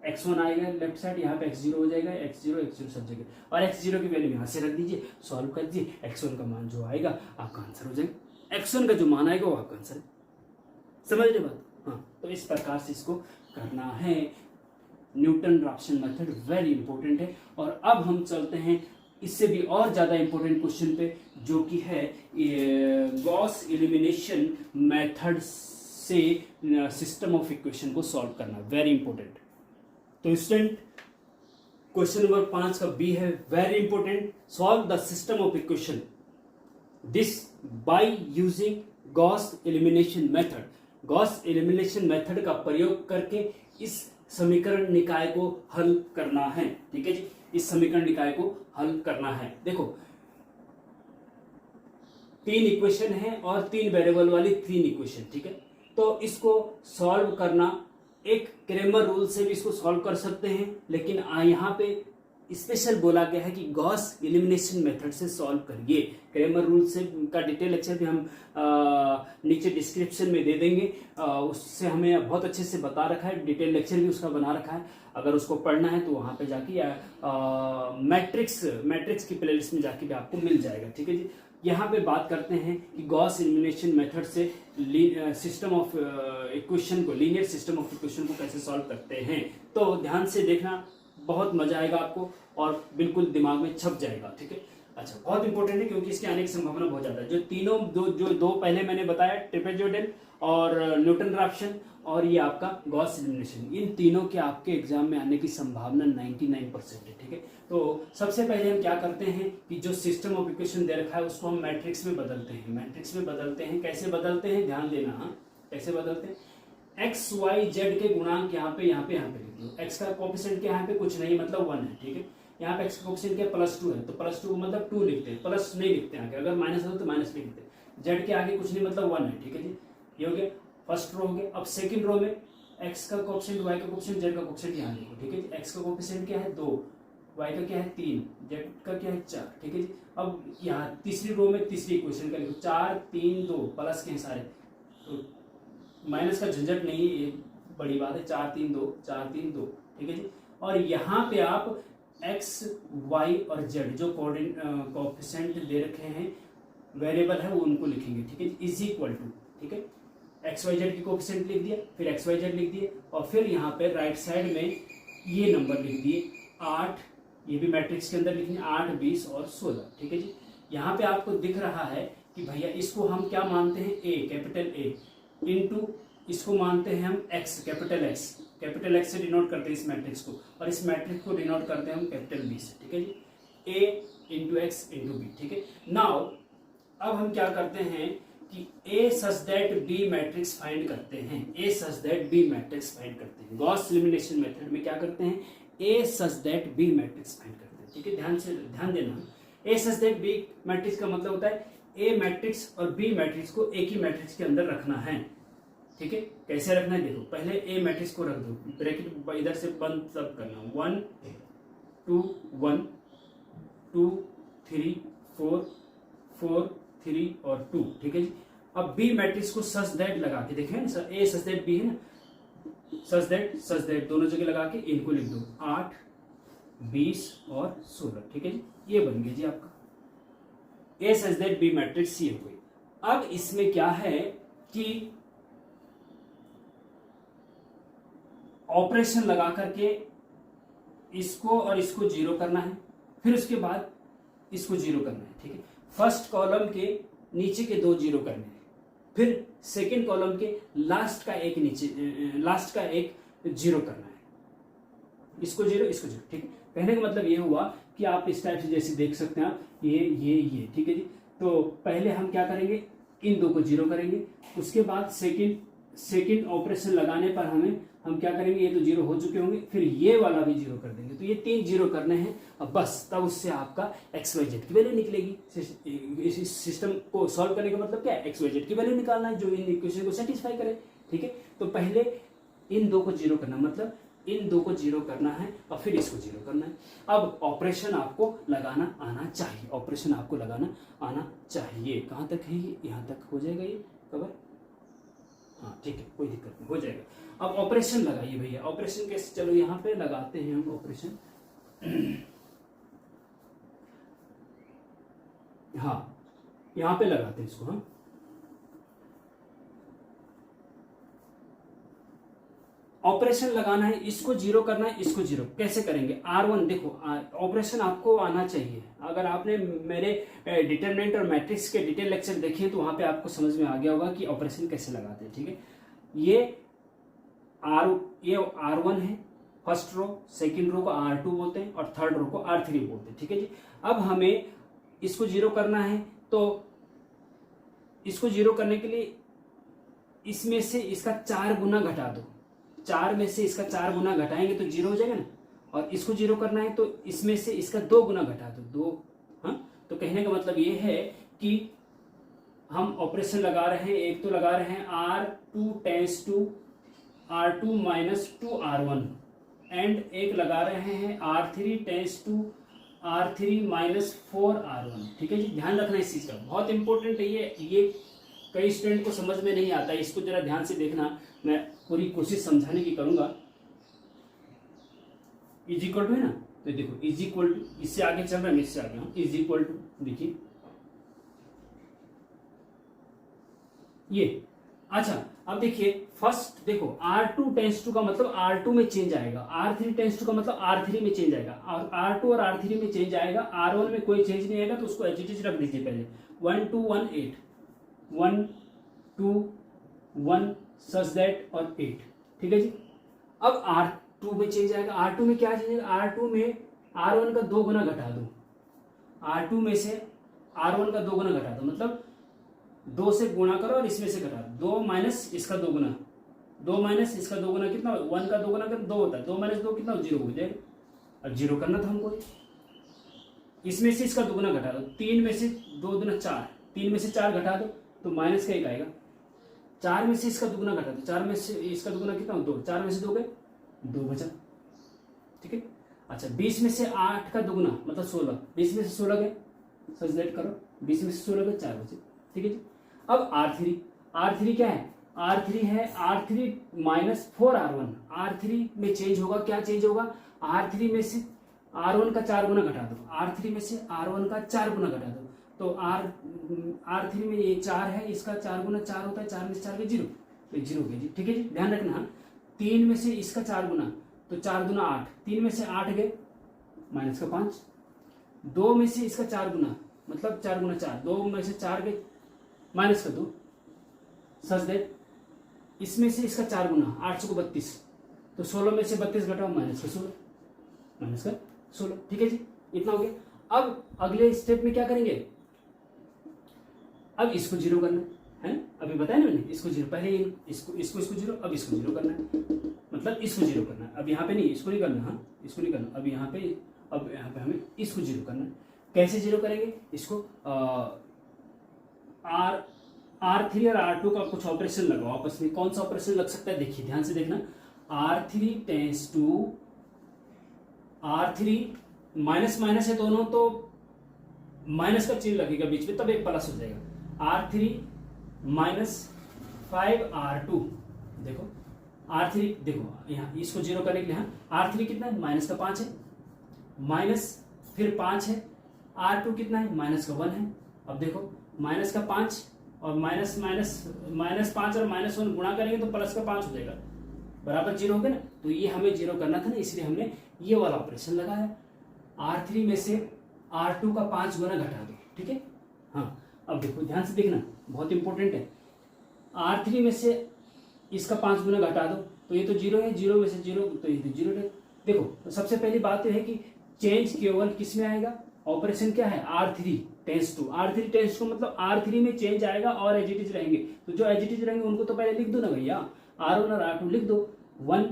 x1 आएगा लेफ्ट साइड, यहाँ पे x0 हो जाएगा, x0 सब जगह, और x0 की वैल्यू यहाँ से रख दीजिए, सॉल्व कर दीजिए, x1 का मान जो आएगा आपका आंसर हो जाएगा, x1 का जो मान आएगा वो आपका आंसर है, समझ रहे बात। हाँ, तो इस प्रकार से इसको करना है, Newton Raphson method very important है। और अब हम चलते हैं इससे भी और ज्यादा इंपॉर्टेंट क्वेश्चन पे, जो कि है गॉस एलिमिनेशन मेथड से सिस्टम ऑफ इक्वेशन को सॉल्व करना, वेरी इंपॉर्टेंट। तो स्टूडेंट क्वेश्चन नंबर 5 का बी है, very important, solve the system of equation this by using Gauss elimination method. Gauss elimination method का प्रयोग करके इस समीकरण निकाय को हल करना है, ठीक है जी, इस समीकरण निकाय को हल करना है। देखो 3 इक्वेशन है और 3 वेरिएबल वाली 3 इक्वेशन, ठीक है। तो इसको सॉल्व करना, एक क्रेमर रूल से भी इसको सॉल्व कर सकते हैं, लेकिन यहाँ पे स्पेशल बोला गया है कि गॉस एलिमिनेशन मेथड से सॉल्व करिए। क्रेमर रूल से का डिटेल लेक्चर भी हम नीचे डिस्क्रिप्शन में दे देंगे, उससे हमें बहुत अच्छे से बता रखा है, डिटेल लेक्चर भी उसका बना रखा है। अगर उसको पढ़ना है तो वहाँ पे जाके या मैट्रिक्स की प्लेलिस्ट में जाके भी आपको मिल जाएगा, ठीक है जी। यहाँ पे बात करते हैं कि गॉस एलिमिनेशन मेथड से सिस्टम ऑफ इक्वेशन को, लीनियर सिस्टम ऑफ इक्वेशन को कैसे सॉल्व करते हैं। तो ध्यान से देखना, बहुत मजा आएगा आपको और बिल्कुल दिमाग में छप जाएगा, ठीक है। अच्छा, बहुत इंपॉर्टेंट है क्योंकि इसके आने की संभावना बहुत ज्यादा है। जो तीनों दो पहले मैंने बताया, ट्रेपेजॉइडल और न्यूटन रैप्सन और ये आपका गॉस एलिमिनेशन, इन तीनों के आपके एग्जाम में आने की संभावना 99% है, ठीक है। तो सबसे पहले हम क्या करते हैं कि जो सिस्टम ऑफ इक्वेशन दे रखा है उसको हम मैट्रिक्स में बदलते हैं। मैट्रिक्स में बदलते हैं, कैसे बदलते हैं ध्यान देना, हाँ कैसे बदलते हैं। एक्स वाई जेड के गुणांक यहाँ पे लिख लो। एक्स का कोएफिशिएंट क्या यहाँ पे कुछ नहीं, मतलब 1 है, ठीक है। यहाँ पे एक्स का कोएफिशिएंट क्या +2 है, तो +2 मतलब 2 लिखते हैं, प्लस नहीं लिखते आगे, अगर माइनस हो तो माइनस नहीं लिखते। जेड के आगे कुछ नहीं, मतलब 1 है, ठीक है जी। ये हो गया फर्स्ट रो हो गया। अब सेकंड रो में एक्स का कोएफिशिएंट, वाई का कोएफिशिएंट, जेड का कोएफिशिएंट यहाँ लिखो, ठीक है जी। एक्स का कोएफिशिएंट क्या है 2, वाई का क्या है 3, जेड का क्या है 4, ठीक है जी। अब यहाँ तीसरी रो में तीसरी इक्वेशन का लिखो, 4 3 2 प्लस के सारे, तो माइनस का झंझट नहीं है, ये बड़ी बात है, 4 3 2, ठीक है जी। और यहाँ पे आप एक्स वाई और जेड जो कोएफिशिएंट दे रखे हैं वेरिएबल है वो उनको लिखेंगे, ठीक है, इज इक्वल टू, ठीक है, एक्स वाई जेड की कोएफिशिएंट लिख दिया, फिर एक्स वाई जेड लिख दिए और फिर यहाँ पे राइट साइड में ये नंबर लिख दिए 8, ये भी मैट्रिक्स के अंदर लिखेंगे 8, 20 और 16, ठीक है जी। यहाँ पे आपको दिख रहा है कि भैया इसको हम क्या मानते हैं, ए, कैपिटल ए, इंटू इसको मानते हैं हम एक्स, कैपिटल एक्स से डिनोट करते हैं इस मैट्रिक्स को, और इस मैट्रिक्स को डिनोट करते हैं हम कैपिटल बी से, ठीक है जी, A into X into B, ठीक है। नाउ अब हम क्या करते हैं कि A such that B matrix find करते हैं, A such that B matrix find करते हैं। गॉस एलिमिनेशन मेथड में क्या करते हैं, A such that B matrix find करते हैं, ठीक है, ध्यान देना। A such that B matrix का मतलब होता है ए मैट्रिक्स और बी मैट्रिक्स को एक ही मैट्रिक्स के अंदर रखना है, ठीक है। कैसे रखना है, देखो पहले ए मैट्रिक्स को रख दो, ब्रैकेट इधर से बंद सब करना, 1 2 1 2 3 4 4 3 और 2, ठीक है जी। अब बी मैट्रिक्स को सच दैट लगा के देखें ना, ए सच दैट बी है ना, सच दैट दोनों जगह लगा के इनको लिख दो 8 20 और 16, ठीक है जी, ये बन गया जी आपका ए सच दैट बी मैट्रिक्स, ये हो गई। अब इसमें क्या है कि ऑपरेशन लगा करके इसको और इसको जीरो करना है, फिर उसके बाद इसको जीरो करना है, ठीक है। फर्स्ट कॉलम के नीचे के 2 जीरो करने हैं, फिर सेकेंड कॉलम के लास्ट का एक जीरो करना है, इसको जीरो इसको जीरो, ठीक है। कहने का मतलब ये हुआ कि आप इस टाइप से जैसे देख सकते हैं आप ये, ठीक है जी। तो पहले हम क्या करेंगे, इन 2 को जीरो करेंगे, उसके बाद सेकेंड ऑपरेशन लगाने पर हम क्या करेंगे, ये तो जीरो हो चुके होंगे, फिर ये वाला भी जीरो कर देंगे, तो ये 3 जीरो करने हैं। अब बस तब उससे आपका एक्स वाई जेड की वैल्यू निकलेगी। इस सिस्टम को सॉल्व करने का मतलब क्या है, एक्स वाई जेड की वैल्यू निकालना है जो इन इक्वेशन को सेटिस्फाई करे, ठीक है। तो पहले इन 2 को जीरो करना, मतलब इन 2 को जीरो करना है और फिर इसको जीरो करना है। अब ऑपरेशन आपको लगाना आना चाहिए, ऑपरेशन आपको लगाना आना चाहिए। कहाँ तक है ये, यहाँ तक हो जाएगा ये कवर, हाँ ठीक है, कोई दिक्कत नहीं, हो जाएगा। अब ऑपरेशन लगाइए भैया, ऑपरेशन कैसे, चलो यहाँ पे लगाते हैं हम ऑपरेशन। हाँ यहाँ पे लगाते हैं इसको, हम ऑपरेशन लगाना है, इसको जीरो करना है, इसको जीरो कैसे करेंगे, R1 देखो ऑपरेशन आपको आना चाहिए। अगर आपने मेरे डिटरमिनेंट और मैट्रिक्स के डिटेल लेक्चर देखे तो वहां पे आपको समझ में आ गया होगा कि ऑपरेशन कैसे लगाते हैं, ठीक है। ये R1 है, फर्स्ट रो, सेकंड रो को R2 बोलते हैं और थर्ड रो को R3 बोलते हैं, ठीक है जी। अब हमें इसको जीरो करना है, तो इसको जीरो करने के लिए इसमें से इसका 4 गुना घटा दो, 4 में से इसका 4 गुना घटाएंगे तो जीरो हो जाएगा ना, और इसको जीरो करना है तो इसमें से इसका 2 गुना घटा दो, 2, हाँ। तो कहने का मतलब ये है कि हम ऑपरेशन लगा रहे हैं, एक तो लगा रहे हैं R2 tense to R2 minus 2R1 and एक लगा रहे हैं R3 tense to R3 minus 4R1, ठीक है जी। ध्यान रखना इस चीज का, बहुत इंपॉर्टेंट है ये कई स्टूडेंट को समझ में नहीं आता है, इसको जरा ध्यान से देखना, मैं पूरी कोशिश समझाने की करूंगा। इज इक्वल टू है ना, तो देखो इज इक्वल टू, इससे आगे चल रहा है, मैं इससे आगे हूं, इज इक्वल टू देखिए ये, अच्छा अब देखिए फर्स्ट देखो R2 टेंस टू का मतलब R2 में चेंज आएगा, R3 टेंस टू का मतलब R3 में चेंज आएगा, और R2 और R3 में चेंज आएगा, R1 में कोई चेंज नहीं आएगा, तो उसको एज इट इज रख दीजिए पहले 1 2 1 8 1 2 1 सच दैट और 8, ठीक है जी। अब R2 में चेंज आएगा, R2 में क्या चेंज आएगा, R2 में R1 का 2 गुना घटा दो, R2 में से R1 का 2 गुना घटा दो, मतलब 2 से गुणा करो और इसमें से घटा दो, 2 माइनस इसका 2 गुना, 2 माइनस इसका 2 गुना कितना, 1 का 2 गुना कर 2 होता है, 2 माइनस 2 कितना, 0 हो जाएगा। अब जीरो करना था हमको, इसमें से इसका 2 गुना घटा दो, 3 में से 2 गुना 4, 3 में से 4 घटा दो तो माइनस का 1 आएगा, 4 में से इसका 2 गुना घटा दो, 4 में से इसका 2 गुना कितना, 2, 4 में से 2 गए 2 बचा, ठीक है। अच्छा 20 में से 8 का 2 गुना मतलब 16, 20 में से 16 गए, सच दैट करो, 20 में से 16 गए 4 बचे, ठीक है जी। अब R3 क्या है, R3 है R3 माइनस 4R1, R3 में चेंज होगा, क्या चेंज होगा, R3 में से R1 का 4 गुना घटा दो, R3 में से R1 का 4 गुना घटा दो, तो R3 में ये 4 है, इसका 4 गुना 4 होता है, 4 में से 4 गए 0, तो 0 गए जी। ठीक है जी, ध्यान रखना। हाँ, 3 में से इसका 4 गुना, तो 4 दूना 8, 3 में से 8 गए माइनस का 5, 2 में से इसका 4 गुना मतलब 4 गुना 4, 2 में से 4 गए माइनस का 2, सच दैट इसमें से इसका 4 गुना 8 को 32, तो 16 में से 32 घटाओ माइनस का 16, माइनस का 16। ठीक है जी, इतना हो गया। अब अगले स्टेप में क्या करेंगे, अब इसको 0 करना है, अभी बताया ना मैंने, इसको 0, पहले इसको 0, अब इसको 0 करना है, मतलब इसको 0 करना है। अब यहाँ पे नहीं, इसको नहीं करना, हाँ इसको नहीं करना, अब यहाँ पे हमें इसको 0 करना है। कैसे 0 करेंगे इसको, R3 और R2 का कुछ ऑपरेशन लगाओ आपस में। कौन सा ऑपरेशन लग सकता है, देखिए ध्यान से देखना। R3 tense to R3, minus minus है दोनों, तो माइनस का चिन्ह लगेगा बीच में, तब एक प्लस हो जाएगा। R3 माइनस 5R2, देखो R3, देखो यहाँ इसको 0 करने के लिए, हाँ R3 कितना है, माइनस का 5 है, माइनस फिर 5 है, R2 कितना है, माइनस का 1 है। अब देखो माइनस का 5 और माइनस 5 और -1 गुणा करेंगे तो प्लस का 5 हो जाएगा, बराबर 0 हो गया ना। तो ये हमें 0 करना था ना, इसलिए हमने ये वाला ऑपरेशन लगाया। R3 में से R2 का 5 गुना घटा दो, ठीक है। हाँ, अब देखो ध्यान से देखना, बहुत इंपॉर्टेंट है। R3 में से इसका 5 गुना घटा दो, तो ये तो 0 है, 0 में से 0 तो ये तो 0 है। देखो तो सबसे पहली बात तो है कि चेंज केवल किस में आएगा, ऑपरेशन क्या है, R3 tense to, R3 tense to मतलब R3 में चेंज आएगा और एज इट इज रहेंगे। तो जो एज इट इज रहेंगे उनको तो पहले लिख दो ना भैया, R1 और R2 लिख दो, 1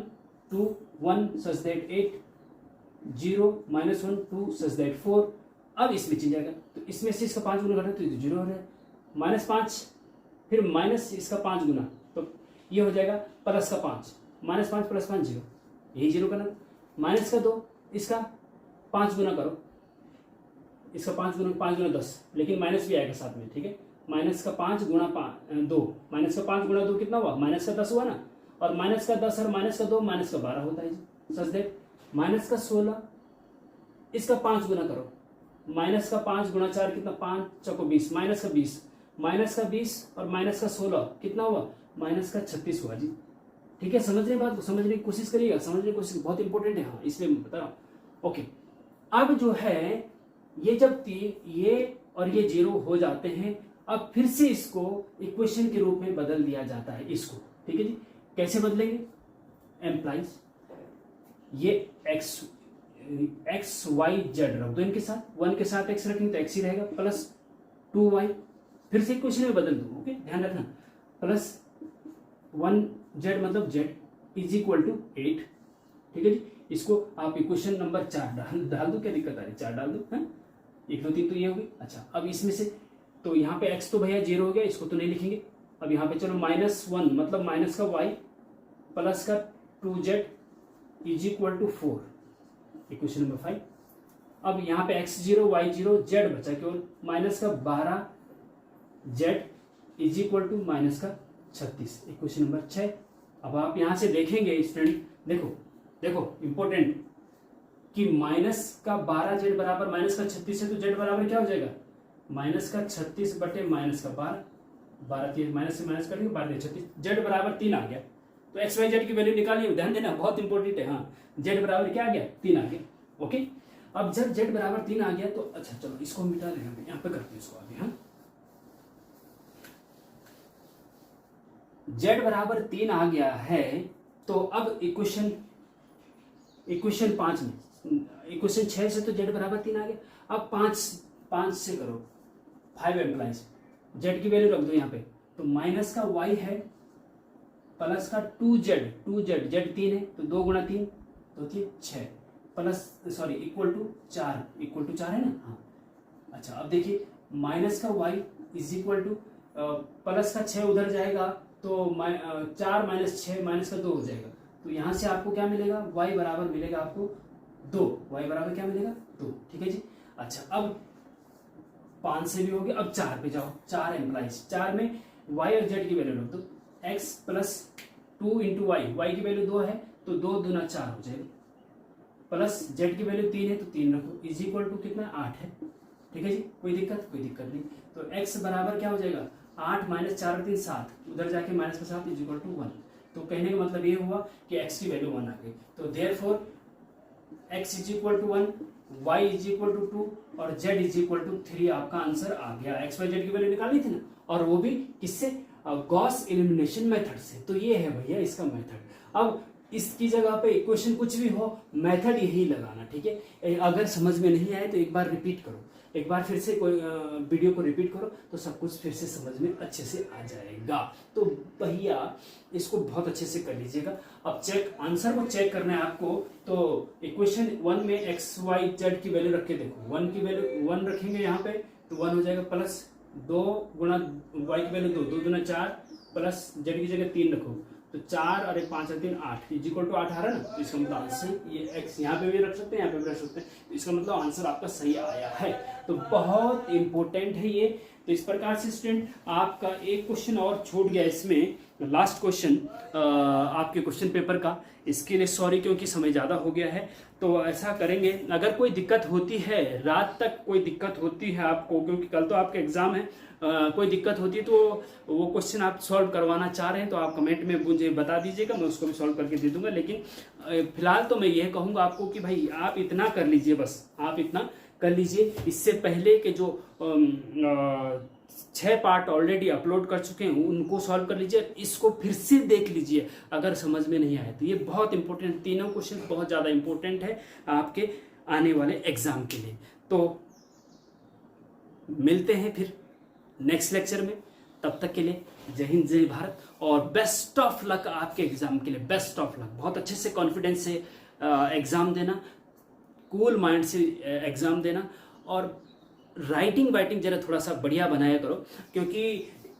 2 1 सच दैट 8, 0 -1 2 सच दैट 4। अब इसमें चेंज आएगा, तो इसमें से इसका 5 गुना घटा तो 0 हो रहा है, -5 फिर माइनस इसका 5 गुना, तो ये हो जाएगा प्लस का 5, -5 + 5 0, यही 0 करना। माइनस का 2, इसका 5 गुना करो, इसका 5 गुना 10, लेकिन माइनस भी आएगा साथ में, ठीक है। माइनस का 5 गुणा 2, माइनस का 5 गुणा 2 कितना हुआ, माइनस का 10 हुआ ना, और माइनस का 10 और माइनस का 2 माइनस का 12 होता है जी, सच दैट। माइनस का 16, इसका 5 गुना करो, माइनस का 5 गुणा 4 कितना, 5 चौको 20, माइनस का 20, माइनस का 20 और माइनस का 16 कितना हुआ, माइनस का 36 हुआ जी, ठीक है। समझ रहे बात को, समझने की कोशिश करिएगा, समझने की कोशिश, बहुत इंपॉर्टेंट है, हाँ इसलिए मैं बता रहा हूँ। ओके, अब जो है ये जब ये और ये 0 हो जाते हैं, अब फिर से इसको इक्वेशन के रूप में बदल दिया जाता है इसको, ठीक है जी। कैसे बदलेंगे, एम्प्लाइज ये एक्स वाई जेड रख दो इनके साथ, 1 के साथ x रखेंगे तो x ही रहेगा, प्लस 2y, फिर से इक्वेशन में बदल दो, ओके ध्यान रखना, प्लस 1z मतलब z इज इक्वल टू 8, ठीक है जी। इसको आप इक्वेशन नंबर 4 डाल दो, क्या दिक्कत आ रही है, 4 डाल दो, है 1 2 3 तो ये हो गई। अच्छा, अब इसमें से तो यहाँ पे x तो भैया 0 हो गया, इसको तो नहीं लिखेंगे। अब यहाँ पे चलो -1 मतलब माइनस का y प्लस का 2z is equal to 4, equation number 5। अब यहाँ पे x0 y0 z बचा केवल, माइनस का 12z is equal to minus का 36, इक्वेशन नंबर 6। अब आप यहाँ से देखेंगे स्टूडेंट, देखो इंपॉर्टेंट कि माइनस का 12z बराबर माइनस का 36 है, तो z बराबर क्या हो जाएगा, माइनस का 36 बटे माइनस का 12 3 माइनस से माइनस करेंगे 12 36, z बराबर 3 आ गया। तो एक्स वाई जेड की वैल्यू निकालिए, ध्यान देना बहुत इंपॉर्टेंट है। हाँ, z बराबर क्या आ गया, 3 आ गया, ओके। अब जब z बराबर 3 आ गया तो अच्छा चलो इसको मिटा दें, यहाँ पे करते हैं इसको अभी। हाँ, z बराबर 3 आ गया है, तो अब इक्वेशन 5 में, इक्वेशन 6 से तो z बराबर 3 आ गया। अब 5 से करो 5 एम्प्लाइज, z की वैल्यू रख दो यहाँ पे, तो माइनस का y है प्लस का 2z z 3 है, तो 2 गुणा 3 तो 6 प्लस सॉरी इक्वल टू 4 है ना। हाँ, अच्छा अब देखिए माइनस का y is equal two plus का 6 उधर जाएगा तो 4 - 6 माइनस का 2 हो जाएगा, तो यहाँ से आपको क्या मिलेगा, y बराबर मिलेगा आपको 2, y बराबर क्या मिलेगा 2, ठीक है जी। अच्छा, अब 5 से भी हो गया, अब 4 पे जाओ, 4 एम्प्लाइज, 4 में y और z की वैल्यू रख दो, x + 2 × y, y की वैल्यू 2 है तो 2 दूना 4 हो जाएगा, प्लस जेड की वैल्यू 3 है तो 3 रखो, इज इक्वल टू कितना 8 है। ठीक है जी, कोई दिक्कत नहीं। तो x बराबर क्या हो जाएगा 8 माइनस 4 और 3 7, उधर जाके माइनस का 7 इज इक्वल टू 1। तो कहने का मतलब ये हुआ कि x की वैल्यू 1 आ गई। तो therefore x is equal to 1, y is equal to 2 और z इज इक्वल टू 3 आपका आंसर आ गया। x y z की वैल्यू निकाली थी ना, और वो भी किससे, गॉस एलिमिनेशन मेथड से। तो ये है भैया इसका मेथड। अब इसकी जगह पे इक्वेशन कुछ भी हो, मेथड यही लगाना। ठीक है, अगर समझ में नहीं आए तो एक बार रिपीट करो, एक बार फिर से कोई वीडियो को रिपीट करो तो सब कुछ फिर से समझ में अच्छे से आ जाएगा। तो भैया इसको बहुत अच्छे से कर लीजिएगा। अब चेक आंसर को चेक करना है आपको। तो इक्वेशन 1 में एक्स वाई जेड की वैल्यू रख के देखो, 1 की वैल्यू 1 रखेंगे यहाँ पे तो 1 हो जाएगा, प्लस 2 गुणा वाई की वैल्यू 2 दूना 4 प्लस जेड की जगह 3 रखो तो 4 और 5 और 3 8 इज इक्वल टू 8 आ रहा है ना। तो इसका मतलब आंसर ये एक्स यहाँ पे भी रख सकते हैं, यहाँ पे भी रख सकते हैं। तो इसका मतलब आंसर आपका सही आया है। तो बहुत इंपॉर्टेंट है ये। तो इस प्रकार से स्टूडेंट आपका एक क्वेश्चन और छूट गया इसमें, लास्ट क्वेश्चन आपके क्वेश्चन पेपर का। इसके लिए सॉरी क्योंकि समय ज़्यादा हो गया है। तो ऐसा करेंगे, अगर कोई दिक्कत होती है, रात तक कोई दिक्कत होती है आपको, क्योंकि कल तो आपका एग्जाम है, कोई दिक्कत होती है तो वो क्वेश्चन आप सॉल्व करवाना चाह रहे हैं तो आप कमेंट में मुझे बता दीजिएगा, मैं उसको भी सॉल्व करके दे दूंगा। लेकिन फिलहाल तो मैं यह कहूँगा आपको कि भाई आप इतना कर लीजिए, बस आप इतना कर लीजिए। इससे पहले के जो 6 पार्ट ऑलरेडी अपलोड कर चुके हैं उनको सॉल्व कर लीजिए, इसको फिर से देख लीजिए अगर समझ में नहीं आए तो। ये बहुत इंपॉर्टेंट, तीनों क्वेश्चन बहुत ज़्यादा इंपॉर्टेंट है आपके आने वाले एग्जाम के लिए। तो मिलते हैं फिर नेक्स्ट लेक्चर में, तब तक के लिए जय हिंद जय भारत और बेस्ट ऑफ लक आपके एग्जाम के लिए। बेस्ट ऑफ लक, बहुत अच्छे से कॉन्फिडेंस से एग्जाम देना, कूल माइंड से एग्जाम देना, और राइटिंग वाइटिंग जरा थोड़ा सा बढ़िया बनाया करो। क्योंकि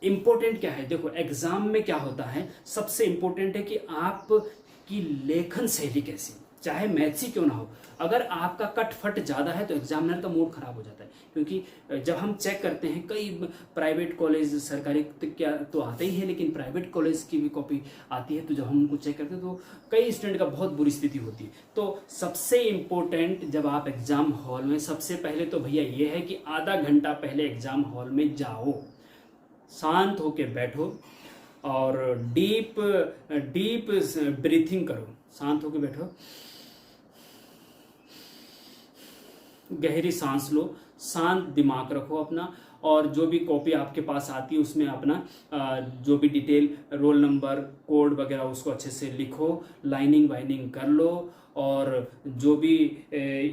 इंपॉर्टेंट क्या है, देखो एग्जाम में क्या होता है, सबसे इंपॉर्टेंट है कि आपकी लेखन शैली कैसी, चाहे मैथ्स ही क्यों ना हो। अगर आपका कट फट ज़्यादा है तो एग्जामिनर का मूड खराब हो जाता है। क्योंकि जब हम चेक करते हैं, कई प्राइवेट कॉलेज, सरकारी तो क्या तो आते ही है, लेकिन प्राइवेट कॉलेज की भी कॉपी आती है, तो जब हम उनको चेक करते हैं तो कई स्टूडेंट का बहुत बुरी स्थिति होती है। तो सबसे इम्पोर्टेंट जब आप एग्जाम हॉल में, सबसे पहले तो भैया ये है कि आधा घंटा पहले एग्जाम हॉल में जाओ, शांत होके बैठो और डीप ब्रीथिंग करो, शांत होके बैठो, गहरी सांस लो, शांत दिमाग रखो अपना, और जो भी कॉपी आपके पास आती है उसमें अपना जो भी डिटेल, रोल नंबर, कोड वगैरह उसको अच्छे से लिखो, लाइनिंग वाइनिंग कर लो, और जो भी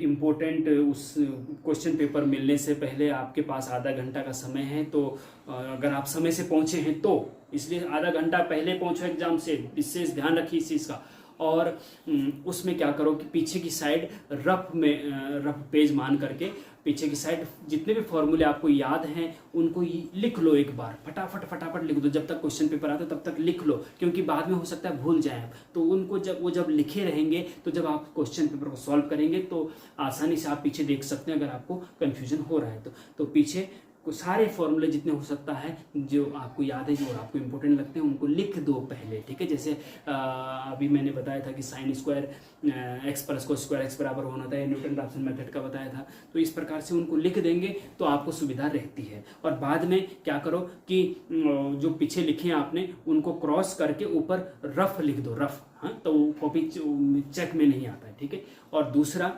इम्पोर्टेंट उस क्वेश्चन पेपर मिलने से पहले आपके पास आधा घंटा का समय है, तो अगर आप समय से पहुंचे हैं तो इसलिए आधा घंटा पहले पहुंचो एग्जाम से, विशेष ध्यान रखिए इस चीज़ का। और उसमें क्या करो कि पीछे की साइड रफ पेज मान करके पीछे की साइड जितने भी फॉर्मूले आपको याद हैं उनको लिख लो, एक बार फटाफट लिख दो। जब तक क्वेश्चन पेपर आता है तब तक लिख लो, क्योंकि बाद में हो सकता है भूल जाए। तो उनको जब लिखे रहेंगे तो जब आप क्वेश्चन पेपर को सॉल्व करेंगे तो आसानी से आप पीछे देख सकते हैं, अगर आपको कन्फ्यूजन हो रहा है तो पीछे सारे फॉर्मूले जितने हो सकता है जो आपको याद है, जो आपको इंपॉर्टेंट लगते हैं, उनको लिख दो पहले। ठीक है, जैसे अभी मैंने बताया था कि साइन स्क्वायर एक्स प्लस को स्क्वायर एक्स बराबर होना था, न्यूटन रैप्सन मेथड का बताया था। तो इस प्रकार से उनको लिख देंगे तो आपको सुविधा रहती है। और बाद में क्या करो कि जो पीछे लिखे हैं आपने उनको क्रॉस करके ऊपर रफ लिख दो, रफ। हाँ, तो कॉपी चेक में नहीं आता है। ठीक है, और दूसरा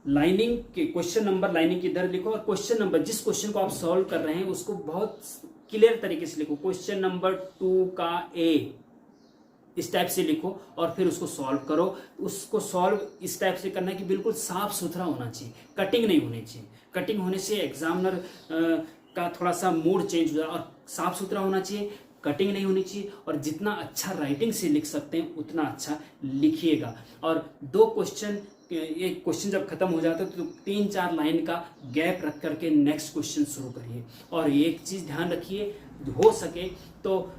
लाइनिंग के क्वेश्चन नंबर लाइनिंग इधर लिखो, और क्वेश्चन नंबर जिस क्वेश्चन को आप सॉल्व कर रहे हैं उसको बहुत क्लियर तरीके से लिखो। क्वेश्चन नंबर 2 का ए इस टाइप से लिखो और फिर उसको सॉल्व करो। उसको सॉल्व इस टाइप से करना है कि बिल्कुल साफ सुथरा होना चाहिए, कटिंग नहीं होनी चाहिए। कटिंग होने से एग्जामिनर का थोड़ा सा मूड चेंज हो जाए, और साफ सुथरा होना चाहिए, कटिंग नहीं होनी चाहिए। और जितना अच्छा राइटिंग से लिख सकते हैं उतना अच्छा लिखिएगा। और 2 क्वेश्चन, एक क्वेश्चन जब खत्म हो जाता है तो 3-4 लाइन का गैप रख करके नेक्स्ट क्वेश्चन शुरू करिए। और एक चीज़ ध्यान रखिए, हो सके तो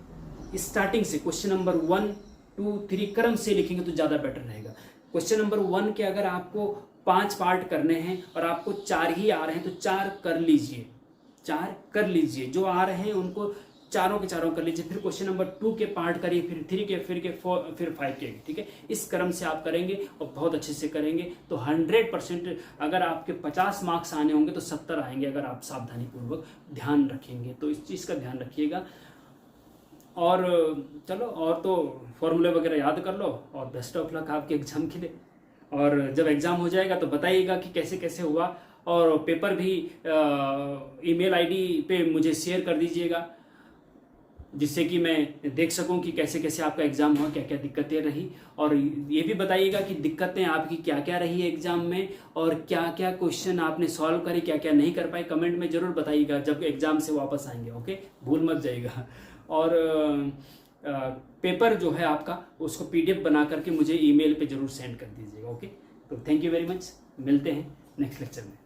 स्टार्टिंग से क्वेश्चन नंबर 1, 2, 3 क्रम से लिखेंगे तो ज़्यादा बेटर रहेगा। क्वेश्चन नंबर 1 के अगर आपको 5 पार्ट करने हैं और आपको 4 ही आ रहे हैं तो 4 कर लीजिए, 4 कर लीजिए। जो आ रहे हैं उनको चारों के चारों कर लीजिए, फिर क्वेश्चन नंबर 2 के पार्ट करिए, फिर 3 के, फिर 4, फिर 5 के, ठीक है। इस क्रम से आप करेंगे और बहुत अच्छे से करेंगे तो 100% अगर आपके 50 मार्क्स आने होंगे तो 70 आएंगे, अगर आप सावधानी पूर्वक ध्यान रखेंगे। तो इस चीज़ का ध्यान रखिएगा। और चलो, और तो फॉर्मूले वगैरह याद कर लो, और बेस्ट ऑफ लक आपके एग्जाम के लिए। और जब एग्ज़ाम हो जाएगा तो बताइएगा कि कैसे कैसे हुआ, और पेपर भी ईमेल आईडी पे मुझे शेयर कर दीजिएगा, जिससे कि मैं देख सकूं कि कैसे कैसे आपका एग्ज़ाम हुआ, क्या क्या दिक्कतें रही। और ये भी बताइएगा कि दिक्कतें आपकी क्या क्या रही एग्ज़ाम में, और क्या क्या क्वेश्चन आपने सॉल्व करे, क्या क्या नहीं कर पाए। कमेंट में ज़रूर बताइएगा जब एग्ज़ाम से वापस आएंगे, ओके, भूल मत जाइएगा। और पेपर जो है आपका उसको PDF बना करके मुझे ईमेल पे ज़रूर सेंड कर दीजिएगा, ओके। तो थैंक यू वेरी मच, मिलते हैं नेक्स्ट लेक्चर में।